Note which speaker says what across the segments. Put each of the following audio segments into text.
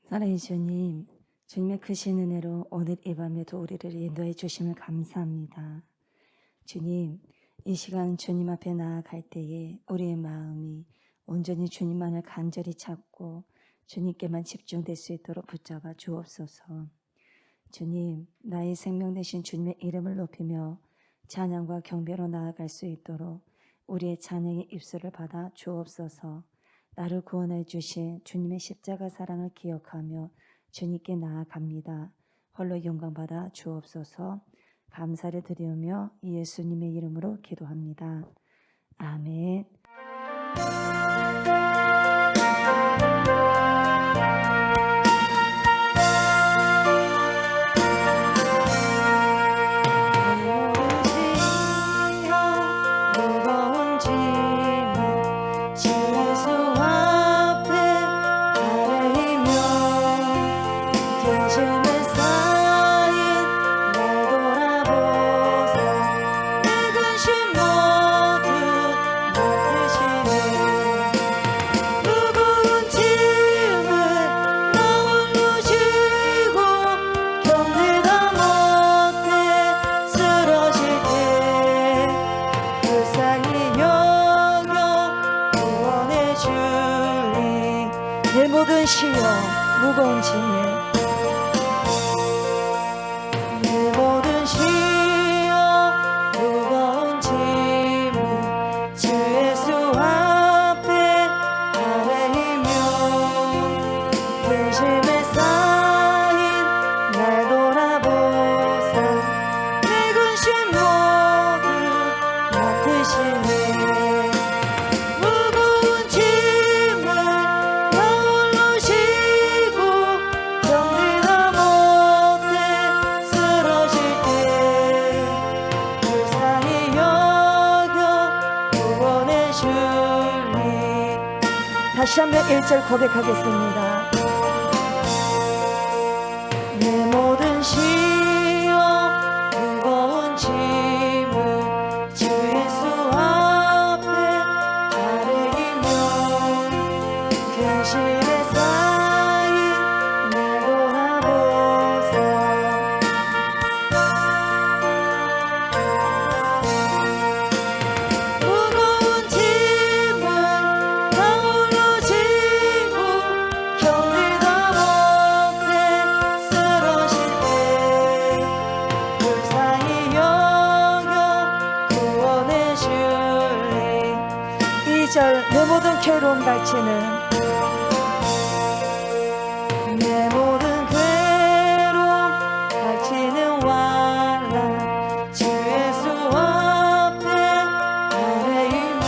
Speaker 1: 사랑의 주님, 주님의 크신 은혜로 오늘 이 밤에도 우리를 인도해 주심을 감사합니다. 주님, 이 시간 주님 앞에 나아갈 때에 우리의 마음이 온전히 주님만을 간절히 찾고 주님께만 집중될 수 있도록 붙잡아 주옵소서. 주님, 나의 생명 되신 주님의 이름을 높이며 찬양과 경배로 나아갈 수 있도록 우리의 찬양의 입술을 받아 주옵소서. 나를 구원해 주신 주님의 십자가 사랑을 기억하며 주님께 나아갑니다. 홀로 영광 받아 주옵소서. 감사를 드리며 예수님의 이름으로 기도합니다. 아멘. 내 모든 시여 무거운 짐을 내 모든 시여 무거운 짐을 주 예수 앞에 아뢰며 근심에 쌓인 날 돌아보사 내 근심 모두 맡으시네. 다시 한번 1절 고백하겠습니다. 내 모든 시여 무거운 짐을 주 예수 앞에 아뢰며 근심에 쌓인 날 돌아보사 무거운 짐을 내 모든 괴로움 갈치는 내 모든 괴로움 갈치는 완라 주 예수 앞에 아뢰며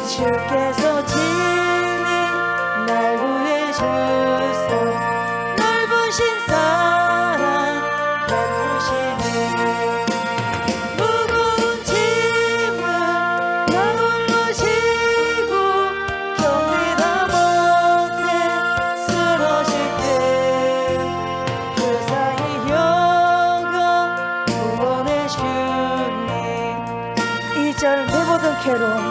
Speaker 1: 주께서 친히 날 구해주사 넓으신 사랑 베푸시네. 내 모든 괴로움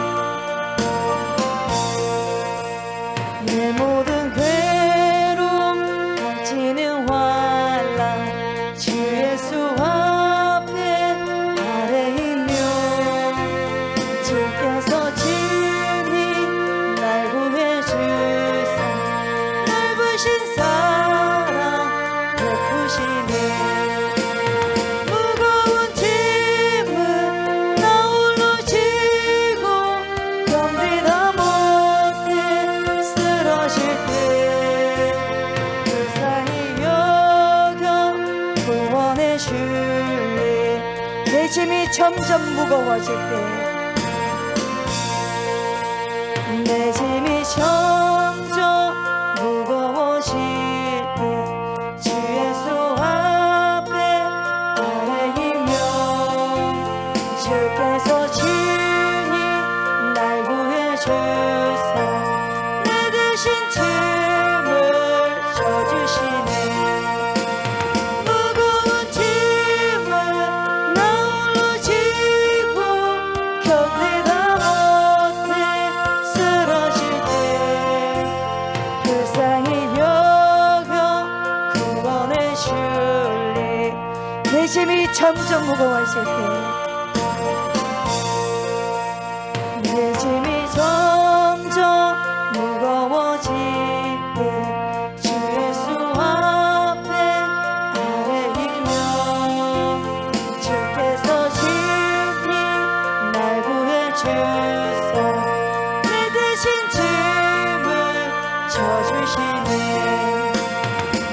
Speaker 1: 내 모든 괴로움 갈치는 환란 주 예수 앞에 아뢰며 주께서 친히 날 구해주사 넓으신 사랑 베푸시네. 내 짐이 점점 무거워질 때 내 짐이 점점 무거워질 때 주 예수 앞에 아뢰며 주께서 친히 날 구해주사 내 대신 짐을 져주시네. 견디다 못해 쓰러질 때 짐이 점점 무거워질 때, 내 짐이 점점 무거워질 때 주 예수 앞에 아뢰이며 주께서 친히 날 구해주사 내 대신 짐을 져주시네.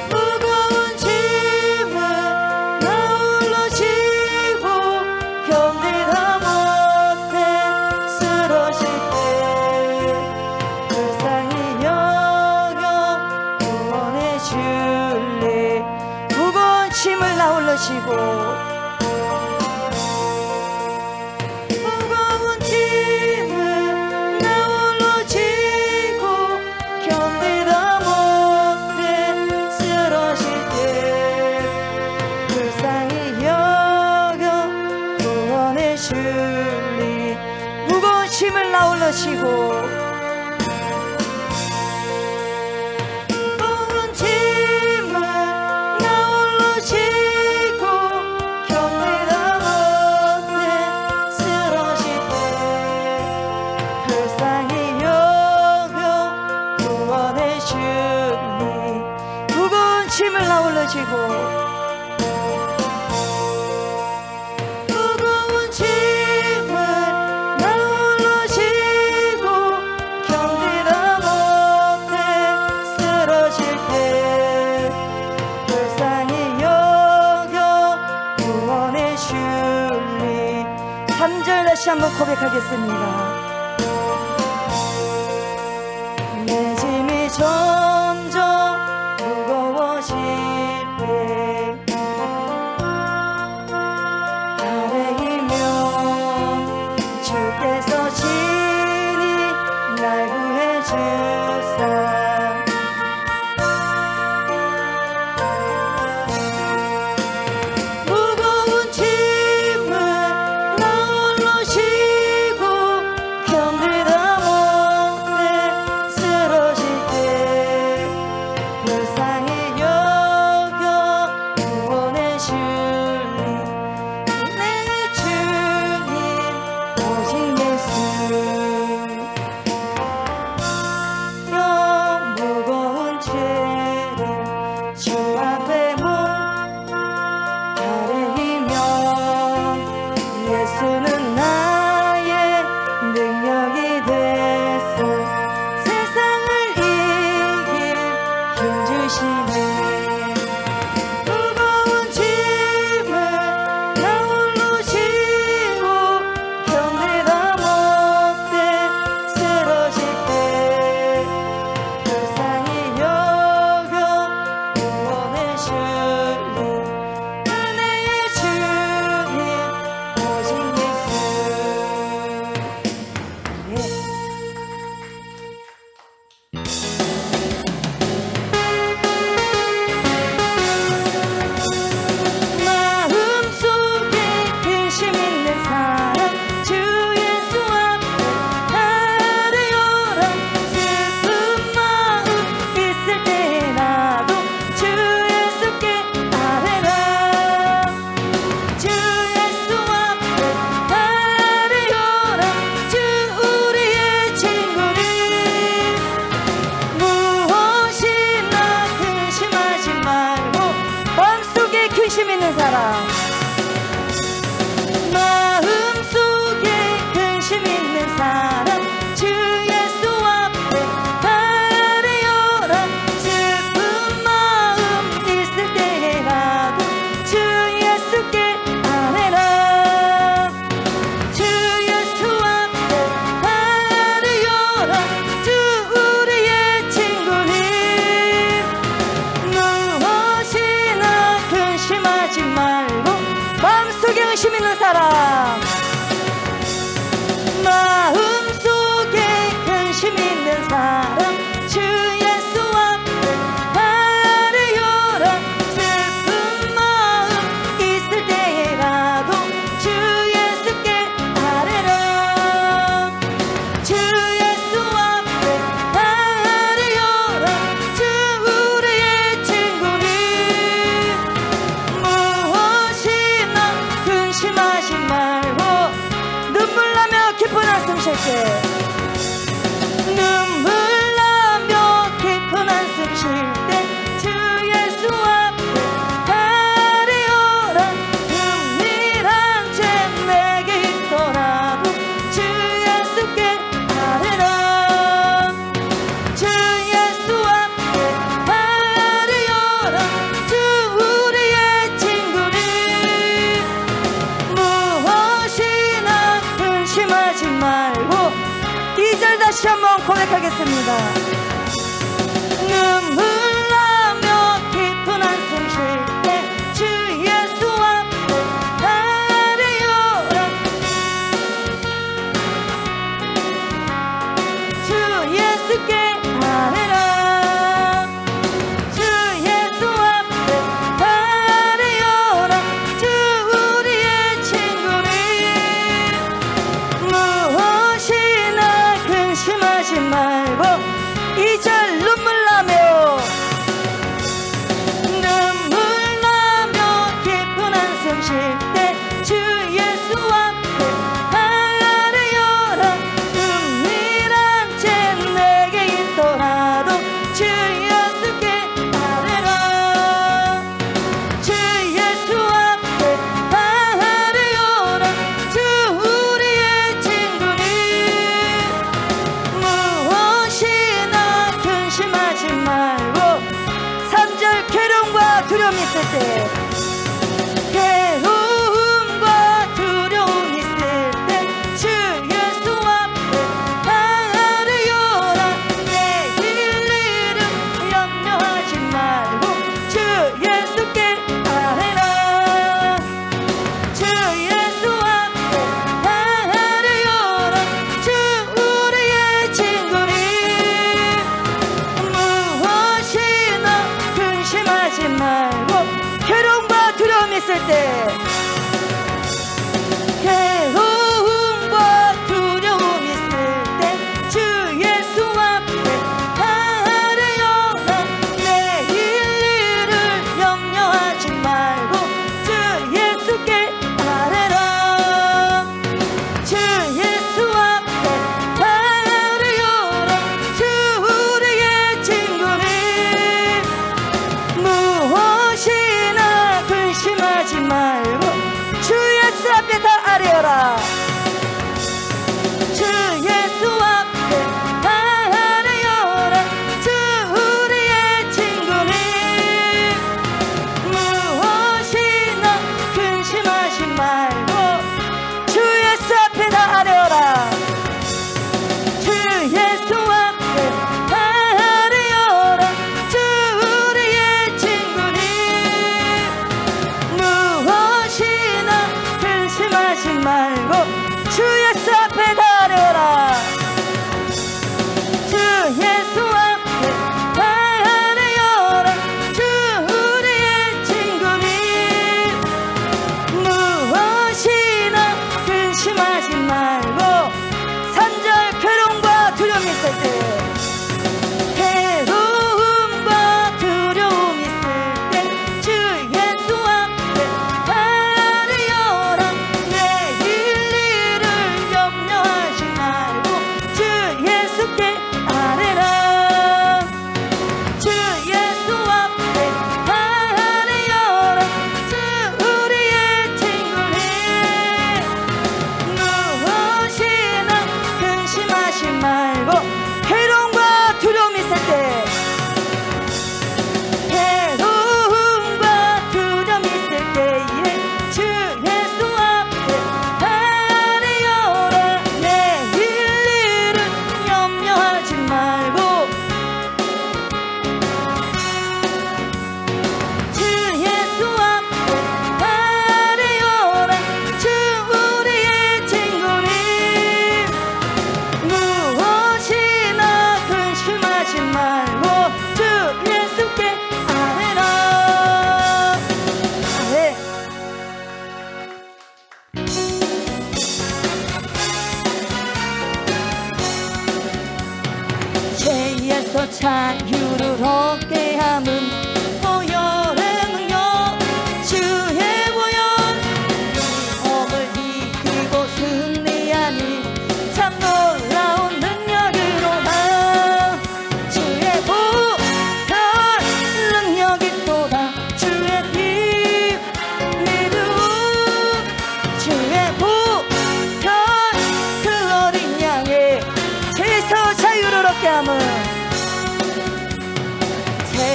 Speaker 1: 무거운 짐을 나 홀로 지고 견디다 못해 쓰러질 때 불쌍히 여겨 구원해 줄래. 무거운 짐을 나 홀로 지고 무거운 짐을 나 홀로 지고 견디다 못해 쓰러질 때 불쌍히 여겨 구원해 줄리. 무거운 짐을 나 홀로 지고 무거운 짐을 나 홀로 지고 견디다 못해 쓰러질 때 불쌍히 여겨 구원해 줄리. 무거운 짐을 나 홀로 지고 무거운 짐을 나 홀로 지고 견디다 못해 쓰러질 때 불쌍히 여겨 구원해 줄리. 3절 다시 한번 고백하겠습니다. 내 짐이 점점 무거워질 때 아뢰이며 주께서 친히 날 구해주사 무거운 짐을 나 홀로 지고 견디다 못해 쓰러질 때 불쌍히 여겨 구원해 줄리. 내 주님 오직 예수. 무거운 죄를 주 앞에 아뢰이며 예수는 나의 능력이 됐어. 세상을 이길 힘 주시네. 무거운 짐을 나 홀로 지고 견디다 못해 쓰러질 때 불쌍히 여겨 구원해 줄리. 은혜의 주님 오직 예수. 예. 함께 눈물 나며 깊은 한숨 쉴 때 주 예수 앞에 가려라 은밀한 죄 내게 있더라도 주 예수께 가려라 주 예수 앞에 가려라 주 우리의 친구를 무엇이나 근심하지 말고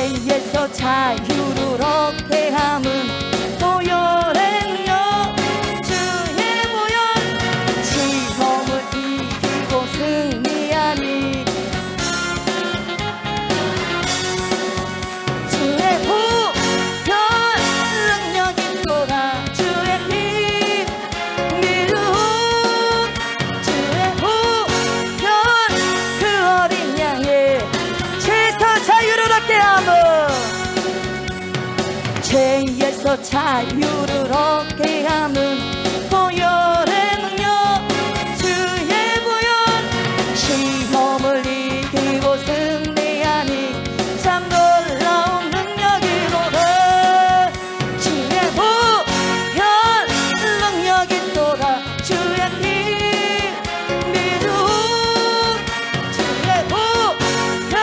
Speaker 1: 죄에서 자유를 얻게 함은 보혈의 능력 주의 보혈 시험을 이기고 승리하니 주의 보혈 능력이 또다 주의 피 미룩 주의 보혈 그 어린 양의 죄에서 자유를 얻게 함은 죄에서 자유를 얻게 함은 보혈의 능력 주의 보혈 시험을 이기고 승리하니 참 놀라운 능력이로다 주의 보혈 능력이 또다 주의 피 미룩 주의 보혈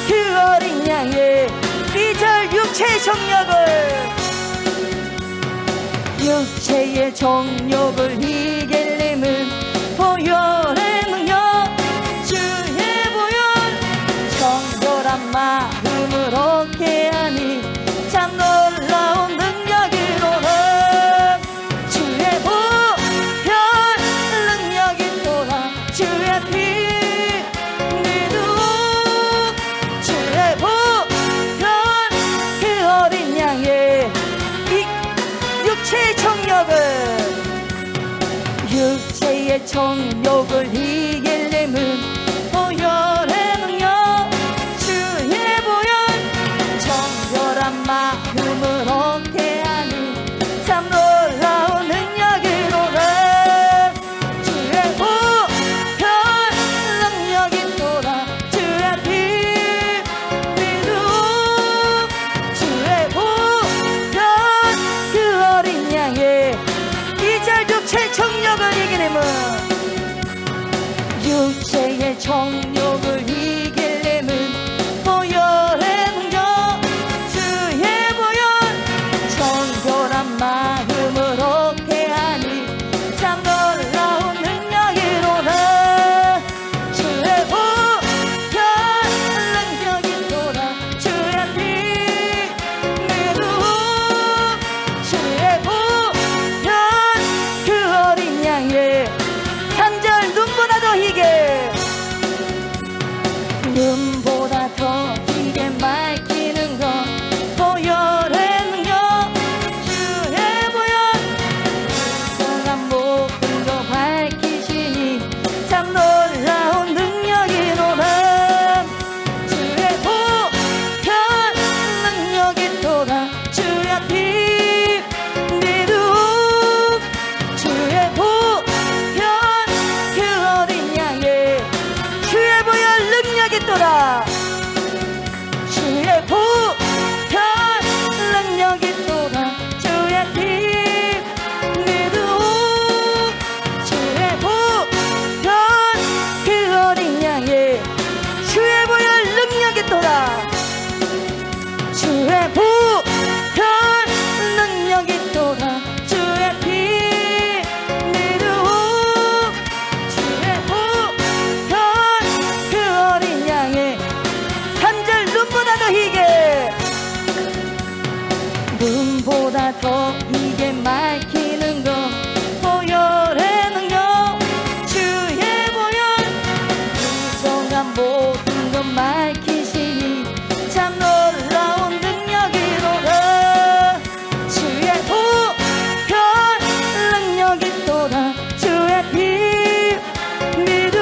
Speaker 1: 그 어린 양의 이절 육체의 정욕을 이길림은 보혈의 능력 주의 보혈 정결한 마음을 얻게 하니 참 놀라운 능력이로다 주의 보혈 능력이 또다 주의 피 미룩 주의 보혈 그 어린 양의 육체의 정욕을 이길림은 보혈의 능력 주의 보혈 정결한 마음을 얻게 하니 참 놀라운 능력이로다 주의 보혈 능력이 또다 주의 피 미룩 주의 보혈 그 어린 양의 이절 육체의 정욕을 이기려면 육체의 정욕을 이기려면 보혈의 능력 주의 보혈 정결한 마음을 얻게 하니 참 놀라운 능력이로다 주의 보혈 능력이 또다 주의 피 미룩 주의 보혈 그 어린 양의 3절 눈보다 더 희게 눈보다 더 희게 밝히는 것 보혈의 능력 주의 보혈 불성한 모든 것 밝히시니 참 놀라운 능력이로다 주의 보혈 능력이 또다 주의 피 미룩 주의 보혈 그 어린 양의 주의 보혈 능력이 또다 주의 보혈 능력이 또다 주의 피 미룩 주의 보혈 그 어린 양의 주의 보혈 능력이 또다 주의 보혈 능력이 또다 주의 피 미룩 주의 보혈 그 어린 양의 3절 눈보다 더 희게 눈보다 더 희게 밝히는 것 보혈의 능력 주의 보혈 부정한 모든 것 밝히시니 참 놀라운 능력이로다 주의 보혈 능력이 또다 주의 피 미룩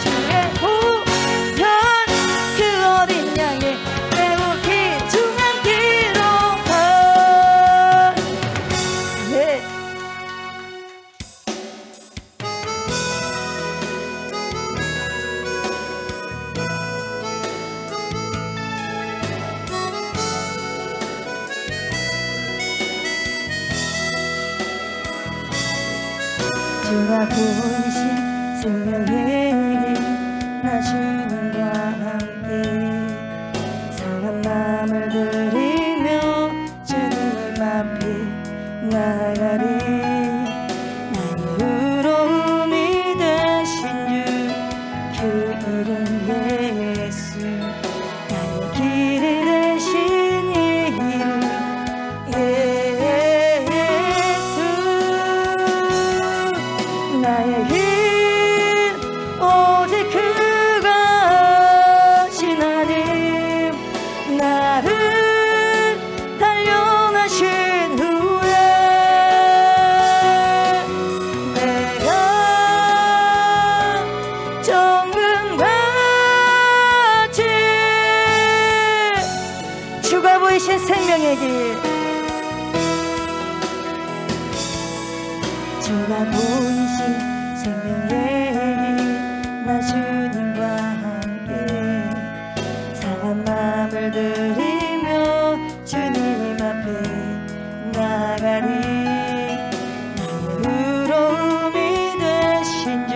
Speaker 1: 주의 보혈 그 어린 양의 매우 귀중한 기록아 네. 주가 보이신 생명의 나 주님과 함께 상한 마음을 들이며 주님 앞에 나가리 나의 의로움이 되신 주 그 이름 예수 나의 보이신 생명의 길, 주가 보이신 생명의 길, 나 주님과 함께 상한 마음을 들이며 주님 앞에 나가리. 나의 의로움이 되신 주,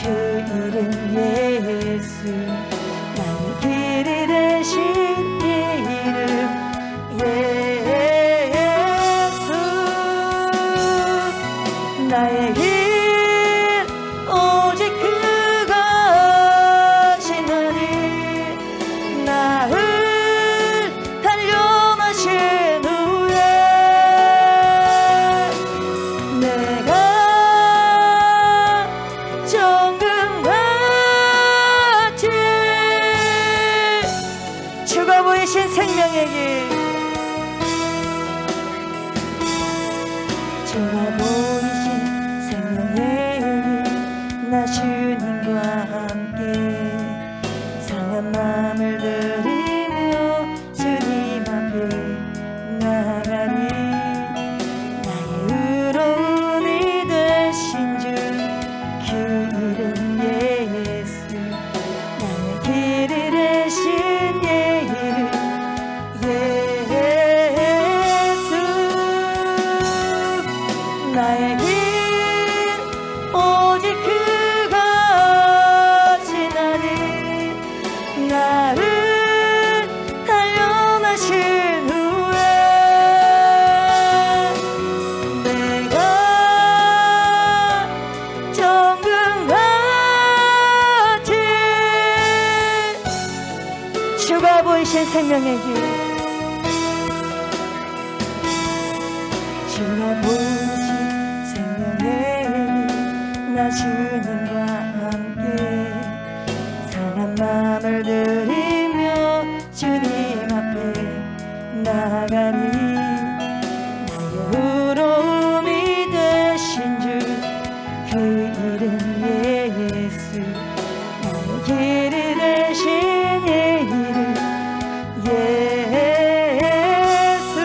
Speaker 1: 그 이름 예수. 나의 길이 되신 이 이름 예수. 나의 길 오직 그것이나니. 나를 단련하신 후에 내가 정금같이 주가 보이신 생명의 길, 주가 보이신 생명의 길, 나 주님과 함께 상한 마음을 들이며 주님 앞에 나가리. 나의 의로움이 되신 주, 그 이름 예수. 나의 길이 되신 예 이름 예수. 나의 길 오직 그것이나니. 나를 단련하신 후에 내가 정금같이 주가 보이신 생명의 길, 주가 보이신 생명의 길, 나 주님과 함께 상한 마음을 들이며 주님 앞에 나가리. 나의 의로움이 되신 주, 그 이름 예수. 나의 길이 되신 예 이름 예수.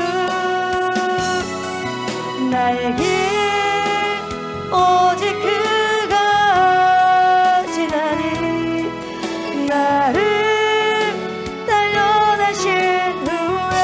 Speaker 1: 나의 길 오직 그것이나니. 나를 단련하신 후에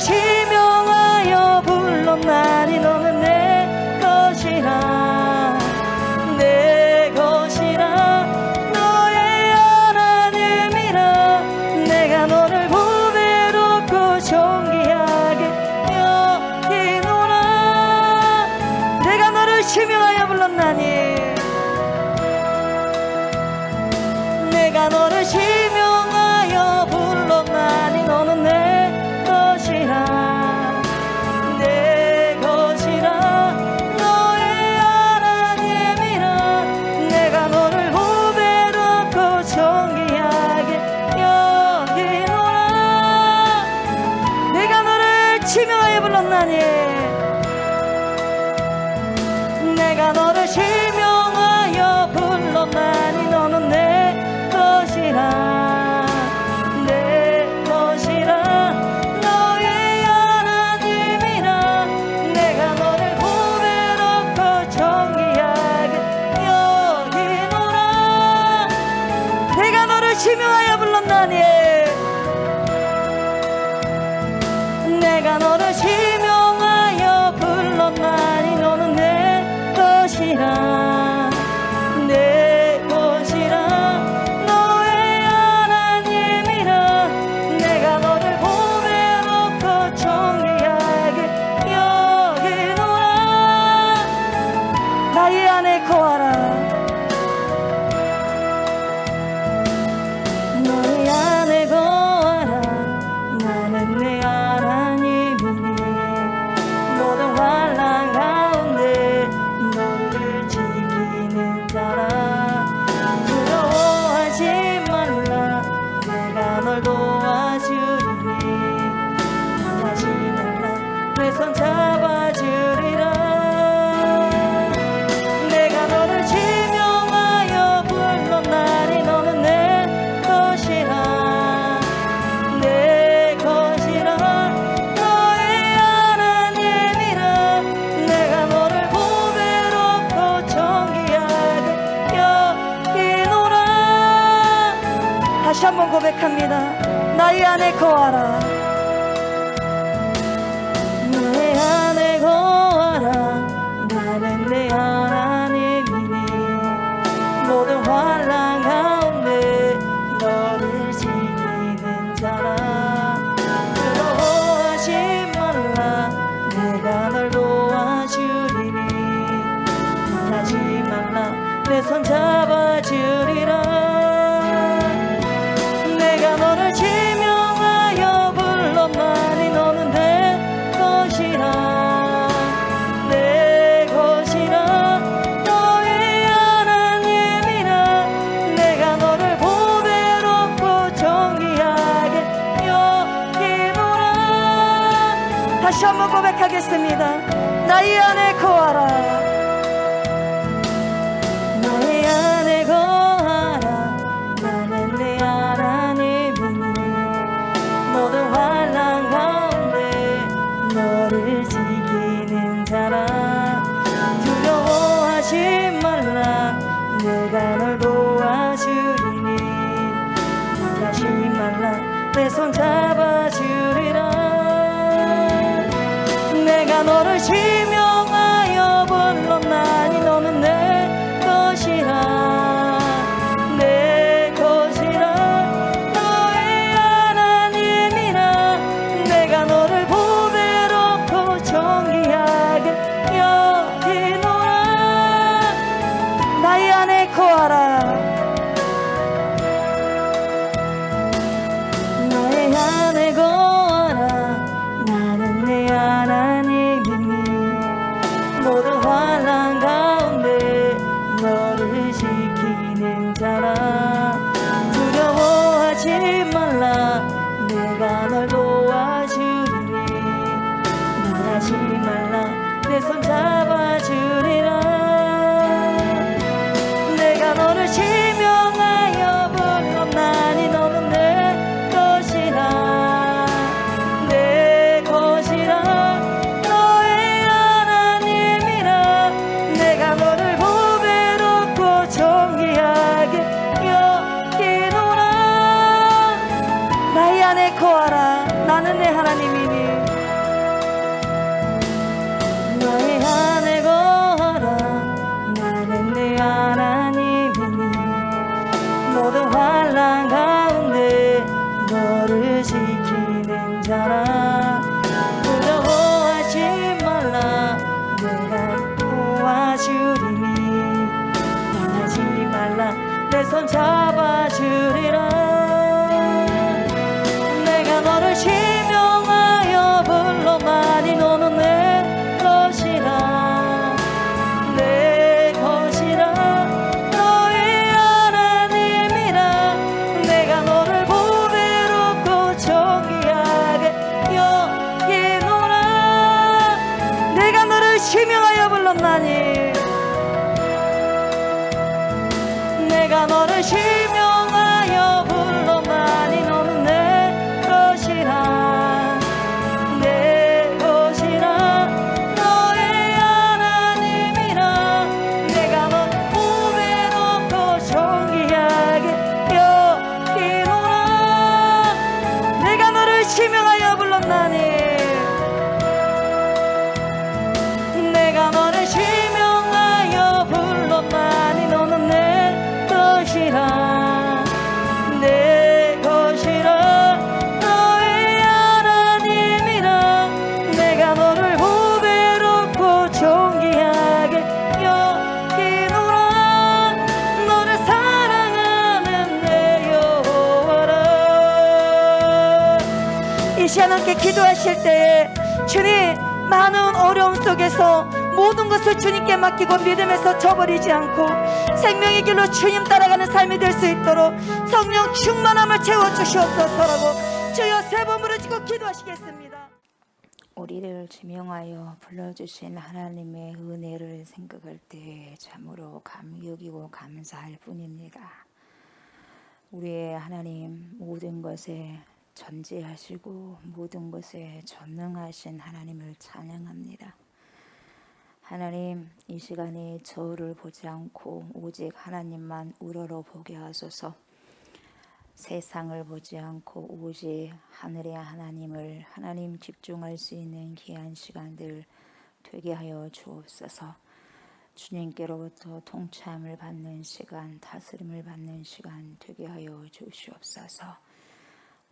Speaker 1: 너를 실명하여 불렀나니 너는 내 것이라 내 것이라 너의 하나님이라 내가 너를 보배롭고 존귀하게 여기노라 내가 너를 실명하여 불렀나니 내가 너를 실명하여 불렀나니 너는 내 것이라 내 것이라 너의 하나님이라 내가 너를 보배롭고 존귀하게 여기노라 내가 너를 실명하여 불렀나니 내가 너를 실명하여 불렀나니 너는 내 것이라 내 것이라 너의 하나님이라 내가 너를 보배롭고 존귀하게 여기노라 내가 너를 실명하여 불렀나니 내가 너를 실명하여 불렀나니 너는 내 것이라 내 것이라 너의 하나님이라 내가 너를 보배롭고 존귀하게 여기노라 나의 안에 거하라 너의 안에 거하라 나는 내 하나님이니 모든 환난 가운데 너를 지키는 자라 두려워하지 말라 내가 널 도와주리니 하지 말라 내 손 잡아주리라 내가 너를 실명하여 불렀나니 너는 내 것이라 내 것이라 너의 하나님이라 내가 너를 보배롭고 존귀하게 여기노라 다시 한번 고백합니다 나의 안에 거하라 나의 안에 거하라 나는 내 하나님이니 모든 환난 가운데 너를 지키는 자라 두려워하지 말라 내가 널 도와주리니 하지 말라 내 손 잡아주리라 내가 너를 실명하여 불렀나니 너는 내 것이라 내 것이라 너의 하나님이라 내가 너를 보배롭고 존귀하게 여기노라 다시 한번 고백하겠습니다 나의 안에 거하라 나의 안에 거하라 나는 내 하나님이니 모든 환난 가운데 너를 지키는 자라 두려워하지 말라 내가 널 도와주리니 하지 말라 내 손 잡아주리라 내가 너를 실명하여 불렀나니 너는 내 것이라 내 것이라 너의 하나님이라 내가 너를 보배롭고 존귀하게 여기노라 나의 안에 거하라 나의 안에 거하라 나는 내 하나님이니 모든 환난 가운데 너를 지키는 자라 두려워하지 말라 내가 널 도와주리니 하지 말라 내 손 잡아주리라 내가 너를 잡아주리라. 내가 너를 지명하여 불렀나니 너는 내 것이라. 내 것이라. 너의 하나님이라. 내가 너를 보배롭고 존귀하게 여기노라. 내가 너를 지명하여 불렀나니 내가 너를 지명하여 불렀나니 너는 내 것이라. 내 것이라. 너의 하나님이라. 내가 너 보배롭고 존귀하게 여기노라. 내가 너를 지명하여 불렀나니 내가 너를 지명하여 불렀나니 너는 내 것이라. 내 것이라. 너의 하나님이라. 내가 너를 보배롭고 존귀하게 여기노라. 너를 사랑하는 내 여호와라. 이 시간 함께 기도하실 때에 주님, 많은 어려움 속에서 모든 것을 주님께 맡기고 믿음에서 저버리지 않고 생명의 길로 주님 따라가는 삶이 될 수 있도록 성령 충만함을 채워주시옵소서라고 주여 세 번 부르짖고 기도하시겠습니다.
Speaker 2: 우리를 지명하여 불러주신 하나님의 은혜를 생각할 때 참으로 감격이고 감사할 뿐입니다. 우리의 하나님, 모든 것에 전지하시고 모든 것에 전능하신 하나님을 찬양합니다. 하나님, 이 시간에 저를 보지 않고 오직 하나님만 우러러보게 하소서. 세상을 보지 않고 오직 하늘의 하나님을 하나님 집중할 수 있는 귀한 시간들 되게 하여 주옵소서. 주님께로부터 통참을 받는 시간, 다스림을 받는 시간 되게 하여 주시옵소서.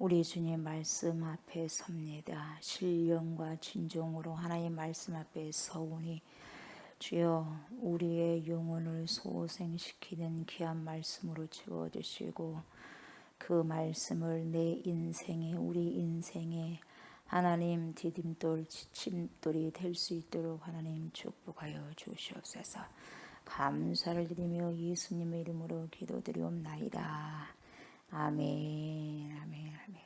Speaker 2: 우리 주님 말씀 앞에 섭니다. 신령과 진정으로 하나님 말씀 앞에 서오니 주여, 우리의 영혼을 소생시키는 귀한 말씀으로 채워주시고 그 말씀을 내 인생에, 우리 인생에 하나님 디딤돌, 지침돌이 될 수 있도록 하나님 축복하여 주시옵소서. 감사를 드리며 예수님의 이름으로 기도드리옵나이다. 아멘, 아멘, 아멘.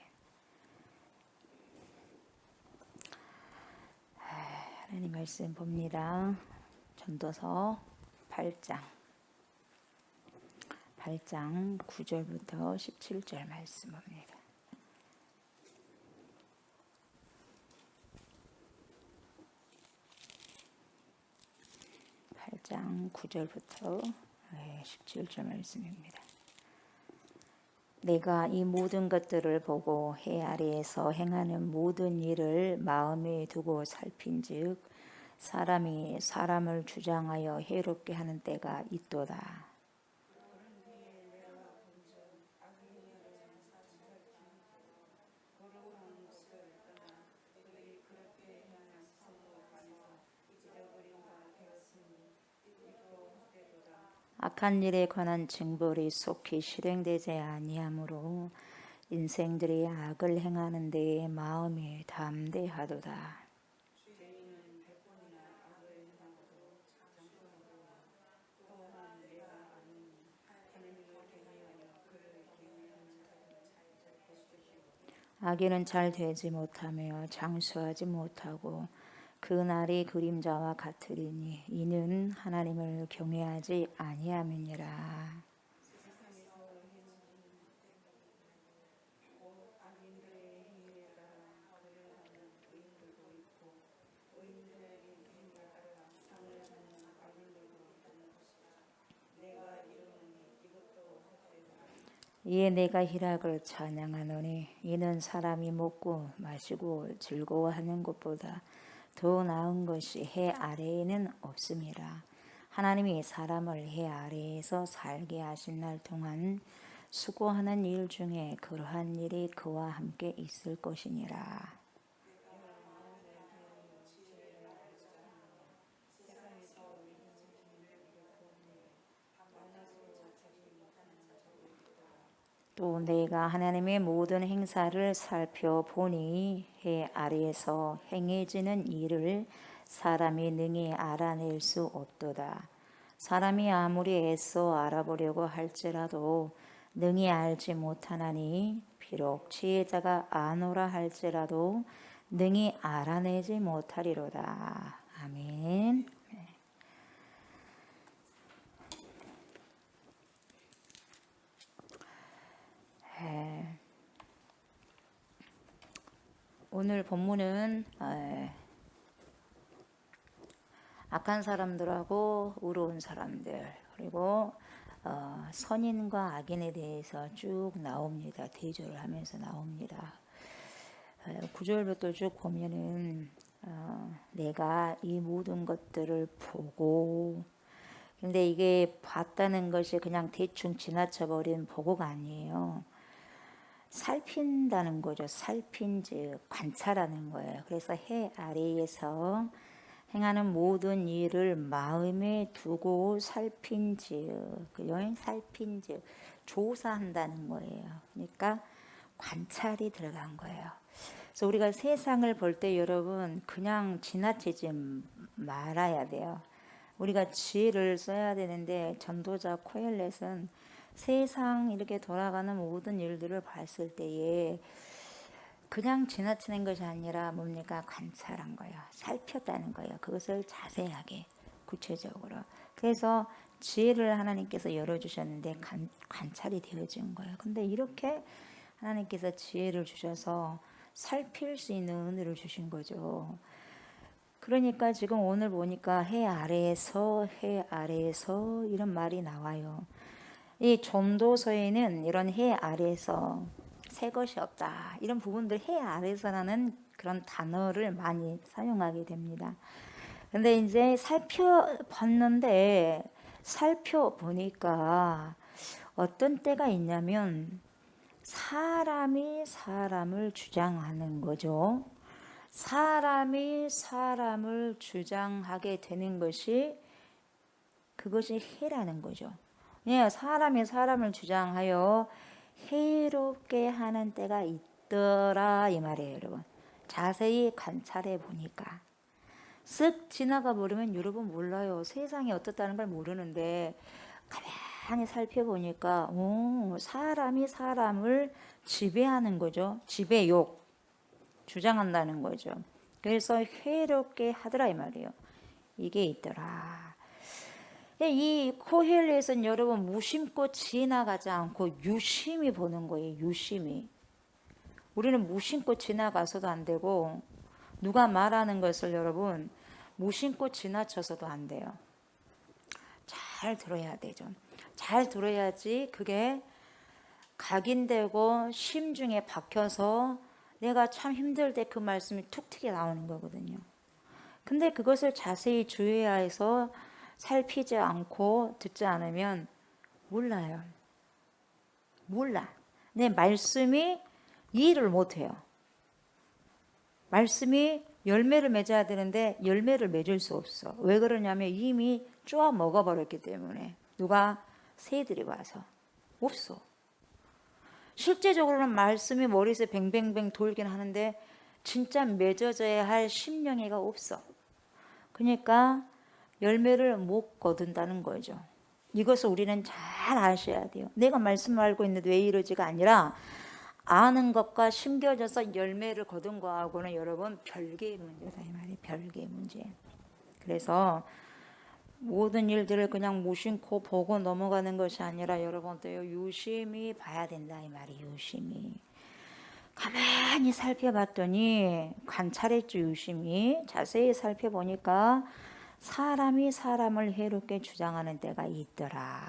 Speaker 2: 하나님 말씀 봅니다. 전도서 8장 9절부터 17절 말씀 봅니다. 8장 9절부터 17절 말씀입니다. 내가 이 모든 것들을 보고 해 아래에서 행하는 모든 일을 마음에 두고 살핀즉 사람이 사람을 주장하여 해롭게 하는 때가 있도다. 악한 일에 관한 징벌이 속히 실행되지 아니하므로 인생들이 악을 행하는 데에 마음이 담대하도다. 악인은 잘 되지 못하며 장수하지 못하고 그 날이 그림자와 같으리니 이는 하나님을 경외하지 아니함이니라. 이에 내가 희락을 찬양하노니 이는 사람이 먹고 마시고 즐거워하는 것보다 더 나은 것이 해 아래에는 없음이라. 하나님이 사람을 해 아래에서 살게 하신 날 동안 수고하는 일 중에 그러한 일이 그와 함께 있을 것이니라. 또 내가 하나님의 모든 행사를 살펴보니 해 아래에서 행해지는 일을 사람이 능히 알아낼 수 없도다. 사람이 아무리 애써 알아보려고 할지라도 능히 알지 못하나니 비록 지혜자가 아노라 할지라도 능히 알아내지 못하리로다. 아멘. 오늘 본문은 악한 사람들하고 의로운 사람들 그리고 선인과 악인에 대해서 쭉 나옵니다. 대조를 하면서 나옵니다. 9절부터 쭉 보면은 내가 이 모든 것들을 보고 근데 이게 봤다는 것이 그냥 대충 지나쳐버린 보고가 아니에요. 살핀다는 거죠. 살핀즉 관찰하는 거예요. 그래서 해 아래에서 행하는 모든 일을 마음에 두고 살핀즉 살핀즉 조사한다는 거예요. 그러니까 관찰이 들어간 거예요. 그래서 우리가 세상을 볼 때 여러분 그냥 지나치지 말아야 돼요. 우리가 지혜를 써야 되는데 전도자 코엘렛은 세상 이렇게 돌아가는 모든 일들을 봤을 때에 그냥 지나치는 것이 아니라 뭡니까? 관찰한 거예요. 살폈다는 거예요. 그것을 자세하게 구체적으로. 그래서 지혜를 하나님께서 열어주셨는데 관찰이 되어진 거예요. 근데 이렇게 하나님께서 지혜를 주셔서 살필 수 있는 은혜를 주신 거죠. 그러니까 지금 오늘 보니까 해 아래에서 이런 말이 나와요. 이 전도서에는 이런 해 아래에서 새 것이 없다. 이런 부분들 해 아래에서라는 그런 단어를 많이 사용하게 됩니다. 근데 이제 살펴보니까 어떤 때가 있냐면 사람이 사람을 주장하는 거죠. 사람이 사람을 주장하게 되는 것이 그것이 해라는 거죠. 예, 사람이 사람을 주장하여 해롭게 하는 때가 있더라 이 말이에요, 여러분. 자세히 관찰해 보니까 쓱 지나가 버리면 여러분 몰라요. 세상이 어떻다는 걸 모르는데 가만히 살펴보니까 사람이 사람을 지배하는 거죠. 지배욕 주장한다는 거죠. 그래서 해롭게 하더라 이 말이에요. 이게 있더라. 이 코헬렛은 여러분 무심코 지나가지 않고 유심히 보는 거예요. 유심히. 우리는 무심코 지나가서도 안 되고 누가 말하는 것을 여러분 무심코 지나쳐서도 안 돼요. 잘 들어야 되죠. 잘 들어야지 그게 각인되고 심중에 박혀서 내가 참 힘들 때 그 말씀이 툭 튀게 나오는 거거든요. 근데 그것을 자세히 주의해야 해서 살피지 않고 듣지 않으면 몰라요. 몰라. 내 말씀이 이해를 못해요. 말씀이 열매를 맺어야 되는데 열매를 맺을 수 없어. 왜 그러냐면 이미 쪼아 먹어버렸기 때문에. 누가? 새들이 와서. 없어. 실제적으로는 말씀이 머리에서 뱅뱅뱅 돌긴 하는데 진짜 맺어져야 할 심령이가 없어. 그러니까 열매를 못 거둔다는 거죠. 이것을 우리는 잘 아셔야 돼요. 내가 말씀을 알고 있는데 왜 이러지가 아니라 아는 것과 심겨져서 열매를 거둔 거하고는 여러분 별개의 문제다 이 말이에요. 별개의 문제. 그래서 모든 일들을 그냥 무심코 보고 넘어가는 것이 아니라 여러분도요 유심히 봐야 된다 이 말이에요. 유심히. 가만히 살펴봤더니 관찰했죠. 유심히 자세히 살펴보니까 사람이 사람을 해롭게 주장하는 때가 있더라.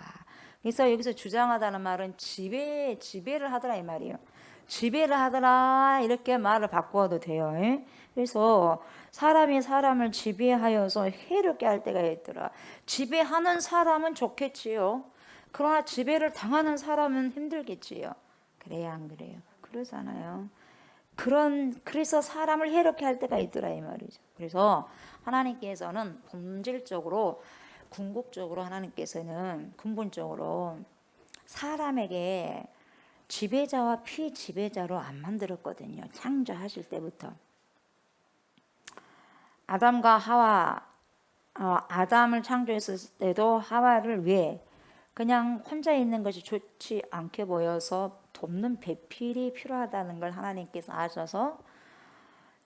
Speaker 2: 그래서 여기서 주장하다는 말은 지배를 하더라 이 말이에요. 지배를 하더라 이렇게 말을 바꾸어도 돼요. 그래서 사람이 사람을 지배하여서 해롭게 할 때가 있더라. 지배하는 사람은 좋겠지요. 그러나 지배를 당하는 사람은 힘들겠지요. 그래요 안 그래요? 그러잖아요. 그래서 사람을 해롭게 할 때가 있더라 이 말이죠. 그래서 하나님께서는 본질적으로 궁극적으로 하나님께서는 근본적으로 사람에게 지배자와 피지배자로 안 만들었거든요. 창조하실 때부터. 아담과 하와, 아담을 창조했을 때도 하와를 왜 그냥 혼자 있는 것이 좋지 않게 보여서 돕는 배필이 필요하다는 걸 하나님께서 아셔서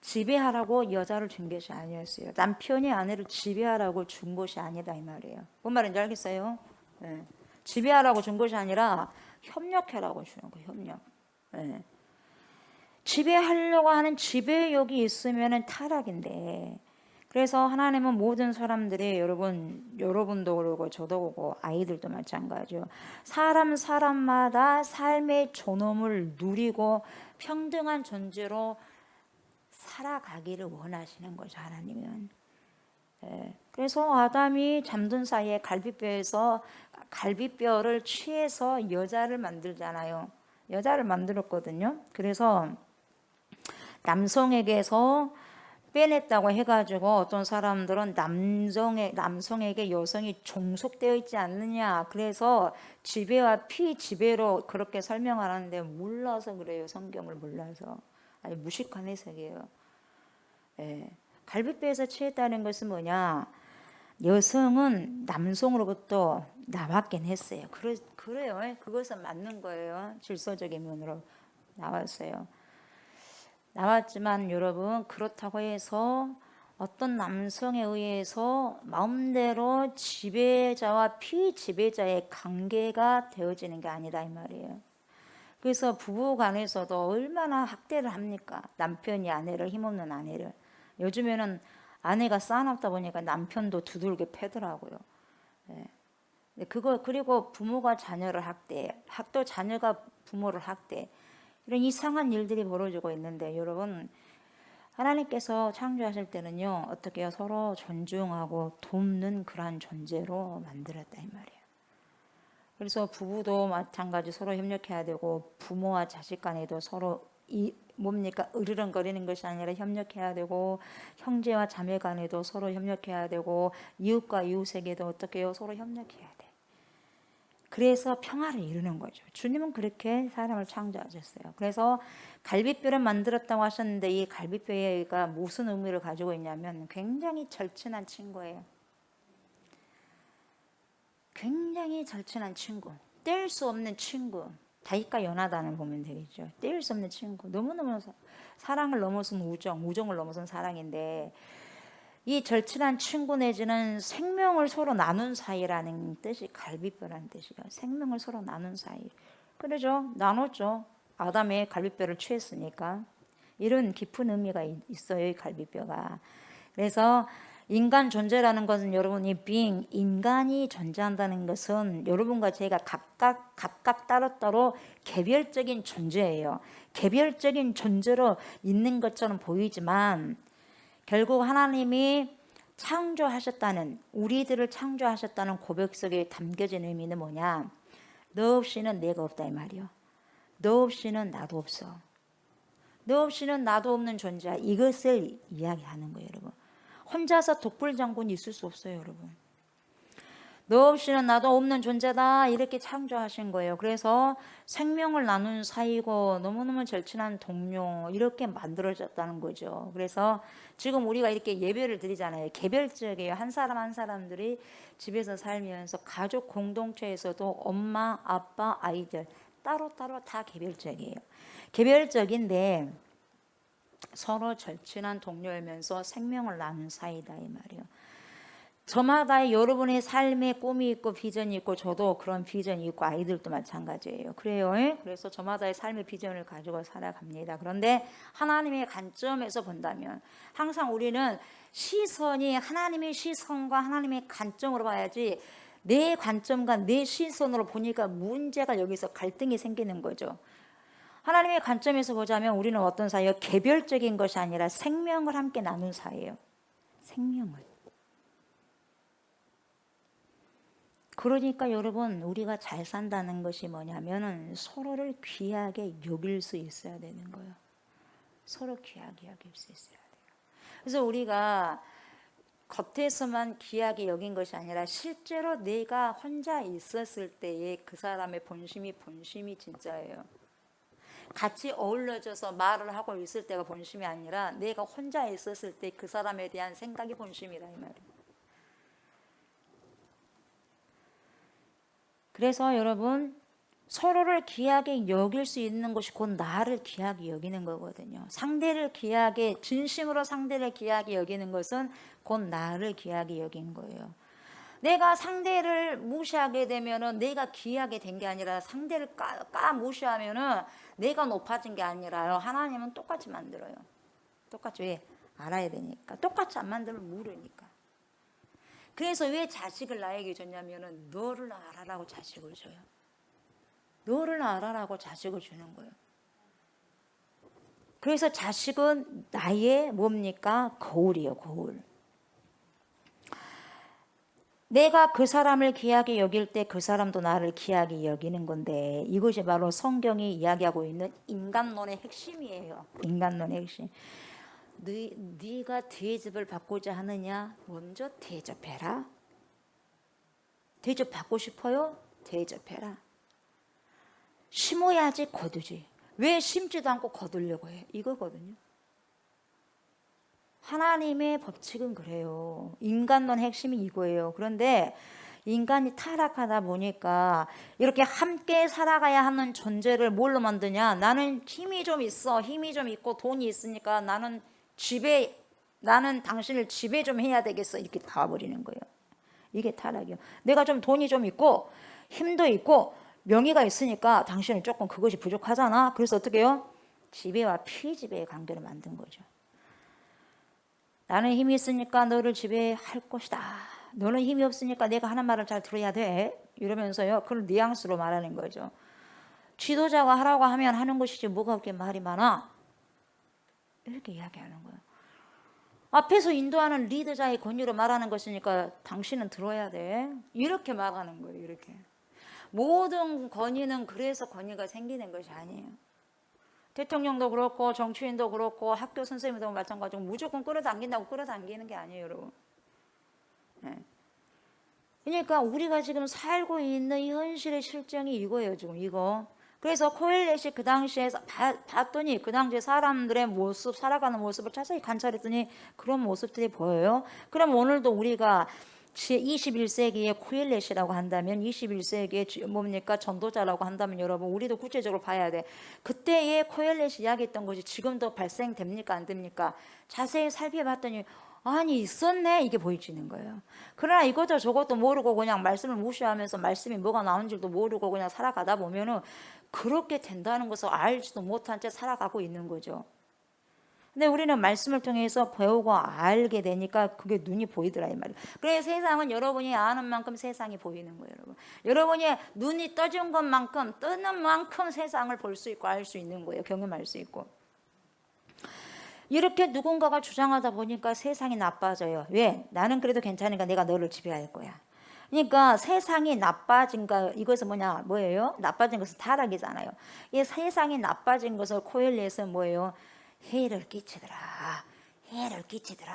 Speaker 2: 지배하라고 여자를 준 것이 아니었어요. 남편이 아내를 지배하라고 준 것이 아니다 이 말이에요. 뭔 말인지 알겠어요? 네. 지배하라고 준 것이 아니라 협력하라고 주는 거예요. 협력. 네. 지배하려고 하는 지배욕이 있으면 타락인데, 그래서 하나님은 모든 사람들이 여러분도 그러고 저도 그러고 아이들도 마찬가지요. 사람마다 삶의 존엄을 누리고 평등한 존재로 살아가기를 원하시는 거죠, 하나님은. 그래서 아담이 잠든 사이에 갈비뼈를 취해서 여자를 만들잖아요. 여자를 만들었거든요. 그래서 남성에게서 빼냈다고 해가지고 어떤 사람들은 남성에게 여성이 종속되어 있지 않느냐, 그래서 지배와 피지배로 그렇게 설명하는데 몰라서 그래요. 성경을 몰라서. 아니, 무식한 해석이에요. 갈비뼈에서 취했다는 것은 뭐냐, 여성은 남성으로부터 나왔긴 했어요. 그래요. 그것은 맞는 거예요. 질서적인 면으로 나왔어요. 나왔지만 여러분, 그렇다고 해서 어떤 남성에 의해서 마음대로 지배자와 피지배자의 관계가 되어지는 게 아니다 이 말이에요. 그래서 부부 간에서도 얼마나 학대를 합니까? 남편이 아내를, 힘없는 아내를. 요즘에는 아내가 쌓아놨다 보니까 남편도 두들겨 패더라고요. 그리고 부모가 자녀를 학대해, 또 자녀가 부모를 학대해. 이런 이상한 일들이 벌어지고 있는데, 여러분, 하나님께서 창조하실 때는요, 어떻게 해요? 서로 존중하고 돕는 그러한 존재로 만들었다 이 말이에요. 그래서 부부도 마찬가지 서로 협력해야 되고, 부모와 자식 간에도 서로 으르렁거리는 것이 아니라 협력해야 되고, 형제와 자매 간에도 서로 협력해야 되고, 이웃과 이웃에게도 어떻게 해요? 서로 협력해야 돼. 그래서 평화를 이루는 거죠. 주님은 그렇게 사람을 창조하셨어요. 그래서 갈비뼈를 만들었다고 하셨는데, 이 갈비뼈가 무슨 의미를 가지고 있냐면 굉장히 절친한 친구예요. 굉장히 절친한 친구, 뗄 수 없는 친구. 다윗과 연하단을 보면 되겠죠. 뗄 수 없는 친구. 너무너무 사랑을 넘어선 우정을 넘어선 사랑인데, 이 절친한 친구 내지는 생명을 서로 나눈 사이라는 뜻이 갈비뼈라는 뜻이에요. 생명을 서로 나눈 사이. 그러죠. 나눴죠. 아담의 갈비뼈를 취했으니까. 이런 깊은 의미가 있어요, 이 갈비뼈가. 그래서 인간 존재라는 것은, 여러분이 인간이 존재한다는 것은 여러분과 제가 각각 따로따로 개별적인 존재예요. 개별적인 존재로 있는 것처럼 보이지만, 결국 하나님이 우리들을 창조하셨다는 고백 속에 담겨진 의미는 뭐냐? 너 없이는 내가 없다 이 말이요. 너 없이는 나도 없어. 너 없이는 나도 없는 존재야. 이것을 이야기하는 거예요, 여러분. 혼자서 독불장군이 있을 수 없어요, 여러분. 너 없이는 나도 없는 존재다, 이렇게 창조하신 거예요. 그래서 생명을 나눈 사이고 너무너무 절친한 동료, 이렇게 만들어졌다는 거죠. 그래서 지금 우리가 이렇게 예배를 드리잖아요. 개별적이에요. 한 사람 한 사람들이 집에서 살면서 가족 공동체에서도 엄마, 아빠, 아이들 따로따로 다 개별적이에요. 개별적인데 서로 절친한 동료이면서 생명을 나눈 사이다 이 말이에요. 저마다 여러분의 삶에 꿈이 있고 비전이 있고, 저도 그런 비전이 있고 아이들도 마찬가지예요. 그래요. 그래서 저마다의 삶의 비전을 가지고 살아갑니다. 그런데 하나님의 관점에서 본다면 항상 우리는 시선이 하나님의 시선과 하나님의 관점으로 봐야지, 내 관점과 내 시선으로 보니까 문제가, 여기서 갈등이 생기는 거죠. 하나님의 관점에서 보자면 우리는 어떤 사이예요? 개별적인 것이 아니라 생명을 함께 나눈 사이예요. 생명을. 그러니까 여러분, 우리가 잘 산다는 것이 뭐냐면은 서로를 귀하게 여길 수 있어야 되는 거예요. 서로 귀하게 여길 수 있어야 돼요. 그래서 우리가 겉에서만 귀하게 여긴 것이 아니라 실제로 내가 혼자 있었을 때의 그 사람의 본심이 진짜예요. 같이 어울려져서 말을 하고 있을 때가 본심이 아니라 내가 혼자 있었을 때 그 사람에 대한 생각이 본심이라 이 말이에요. 그래서 여러분 서로를 귀하게 여길 수 있는 것이 곧 나를 귀하게 여기는 거거든요. 상대를 귀하게, 진심으로 상대를 귀하게 여기는 것은 곧 나를 귀하게 여긴 거예요. 내가 상대를 무시하게 되면은 내가 귀하게 된 게 아니라 상대를 까 무시하면은 내가 높아진 게 아니라요. 하나님은 똑같이 만들어요. 똑같이. 왜? 알아야 되니까. 똑같이 안 만들면 모르니까. 그래서 왜 자식을 나에게 줬냐면은 너를 알아라고 자식을 줘요. 너를 알아라고 자식을 주는 거예요. 그래서 자식은 나의 뭡니까? 거울이요, 거울. 내가 그 사람을 귀하게 여길 때 그 사람도 나를 귀하게 여기는 건데 이것이 바로 성경이 이야기하고 있는 인간론의 핵심이에요. 인간론의 핵심. 네가 대접을 받고자 하느냐? 먼저 대접해라. 대접받고 싶어요? 대접해라. 심어야지 거두지. 왜 심지도 않고 거두려고 해? 이거거든요. 하나님의 법칙은 그래요. 인간론 핵심이 이거예요. 그런데 인간이 타락하다 보니까 이렇게 함께 살아가야 하는 존재를 뭘로 만드냐? 나는 힘이 좀 있어. 힘이 좀 있고 돈이 있으니까 나는 당신을 지배 좀 해야 되겠어. 이렇게 나와버리는 거예요. 이게 타락이요. 내가 좀 돈이 좀 있고 힘도 있고 명예가 있으니까 당신은 조금 그것이 부족하잖아. 그래서 어떻게 해요? 지배와 피지배의 관계를 만든 거죠. 나는 힘이 있으니까 너를 지배할 것이다. 너는 힘이 없으니까 내가 하는 말을 잘 들어야 돼. 이러면서요. 그런 뉘앙스로 말하는 거죠. 지도자가 하라고 하면 하는 것이지 뭐가 그렇게 말이 많아. 이렇게 이야기하는 거예요. 앞에서 인도하는 리더자의 권유로 말하는 것이니까 당신은 들어야 돼. 이렇게 말하는 거예요. 이렇게. 모든 권위는 그래서 권위가 생기는 것이 아니에요. 대통령도 그렇고 정치인도 그렇고 학교 선생님도 마찬가지고 무조건 끌어당긴다고 끌어당기는 게 아니에요, 여러분. 네. 그러니까 우리가 지금 살고 있는 이 현실의 실정이 이거예요, 지금 이거. 그래서 코엘렛이 그 당시에서 봤더니 그 당시에 사람들의 모습, 살아가는 모습을 자세히 관찰했더니 그런 모습들이 보여요. 그럼 오늘도 우리가 21세기의 코엘렛이라고 한다면 21세기의 뭡니까 전도자라고 한다면 여러분 우리도 구체적으로 봐야 돼. 그때의 코엘렛이 이야기했던 것이 지금도 발생됩니까 안 됩니까? 자세히 살펴봤더니 아니 있었네 이게 보여지는 거예요. 그러나 이것도 저것도 모르고 그냥 말씀을 무시하면서 말씀이 뭐가 나온 줄도 모르고 그냥 살아가다 보면은 그렇게 된다는 것을 알지도 못한 채 살아가고 있는 거죠. 근데 우리는 말씀을 통해서 배우고 알게 되니까 그게 눈이 보이더라 이 말이에요. 그래서 세상은 여러분이 아는 만큼 세상이 보이는 거예요, 여러분. 여러분이 눈이 떠진 것만큼 뜨는 만큼 세상을 볼 수 있고 알 수 있는 거예요. 경험할 수 있고. 이렇게 누군가가 주장하다 보니까 세상이 나빠져요. 왜? 나는 그래도 괜찮으니까 내가 너를 지배할 거야. 그러니까 세상이 나빠진 거 이것은 뭐예요? 나빠진 것은 타락이잖아요. 이 세상이 나빠진 것을 코엘렛은 뭐예요? 해를 끼치더라.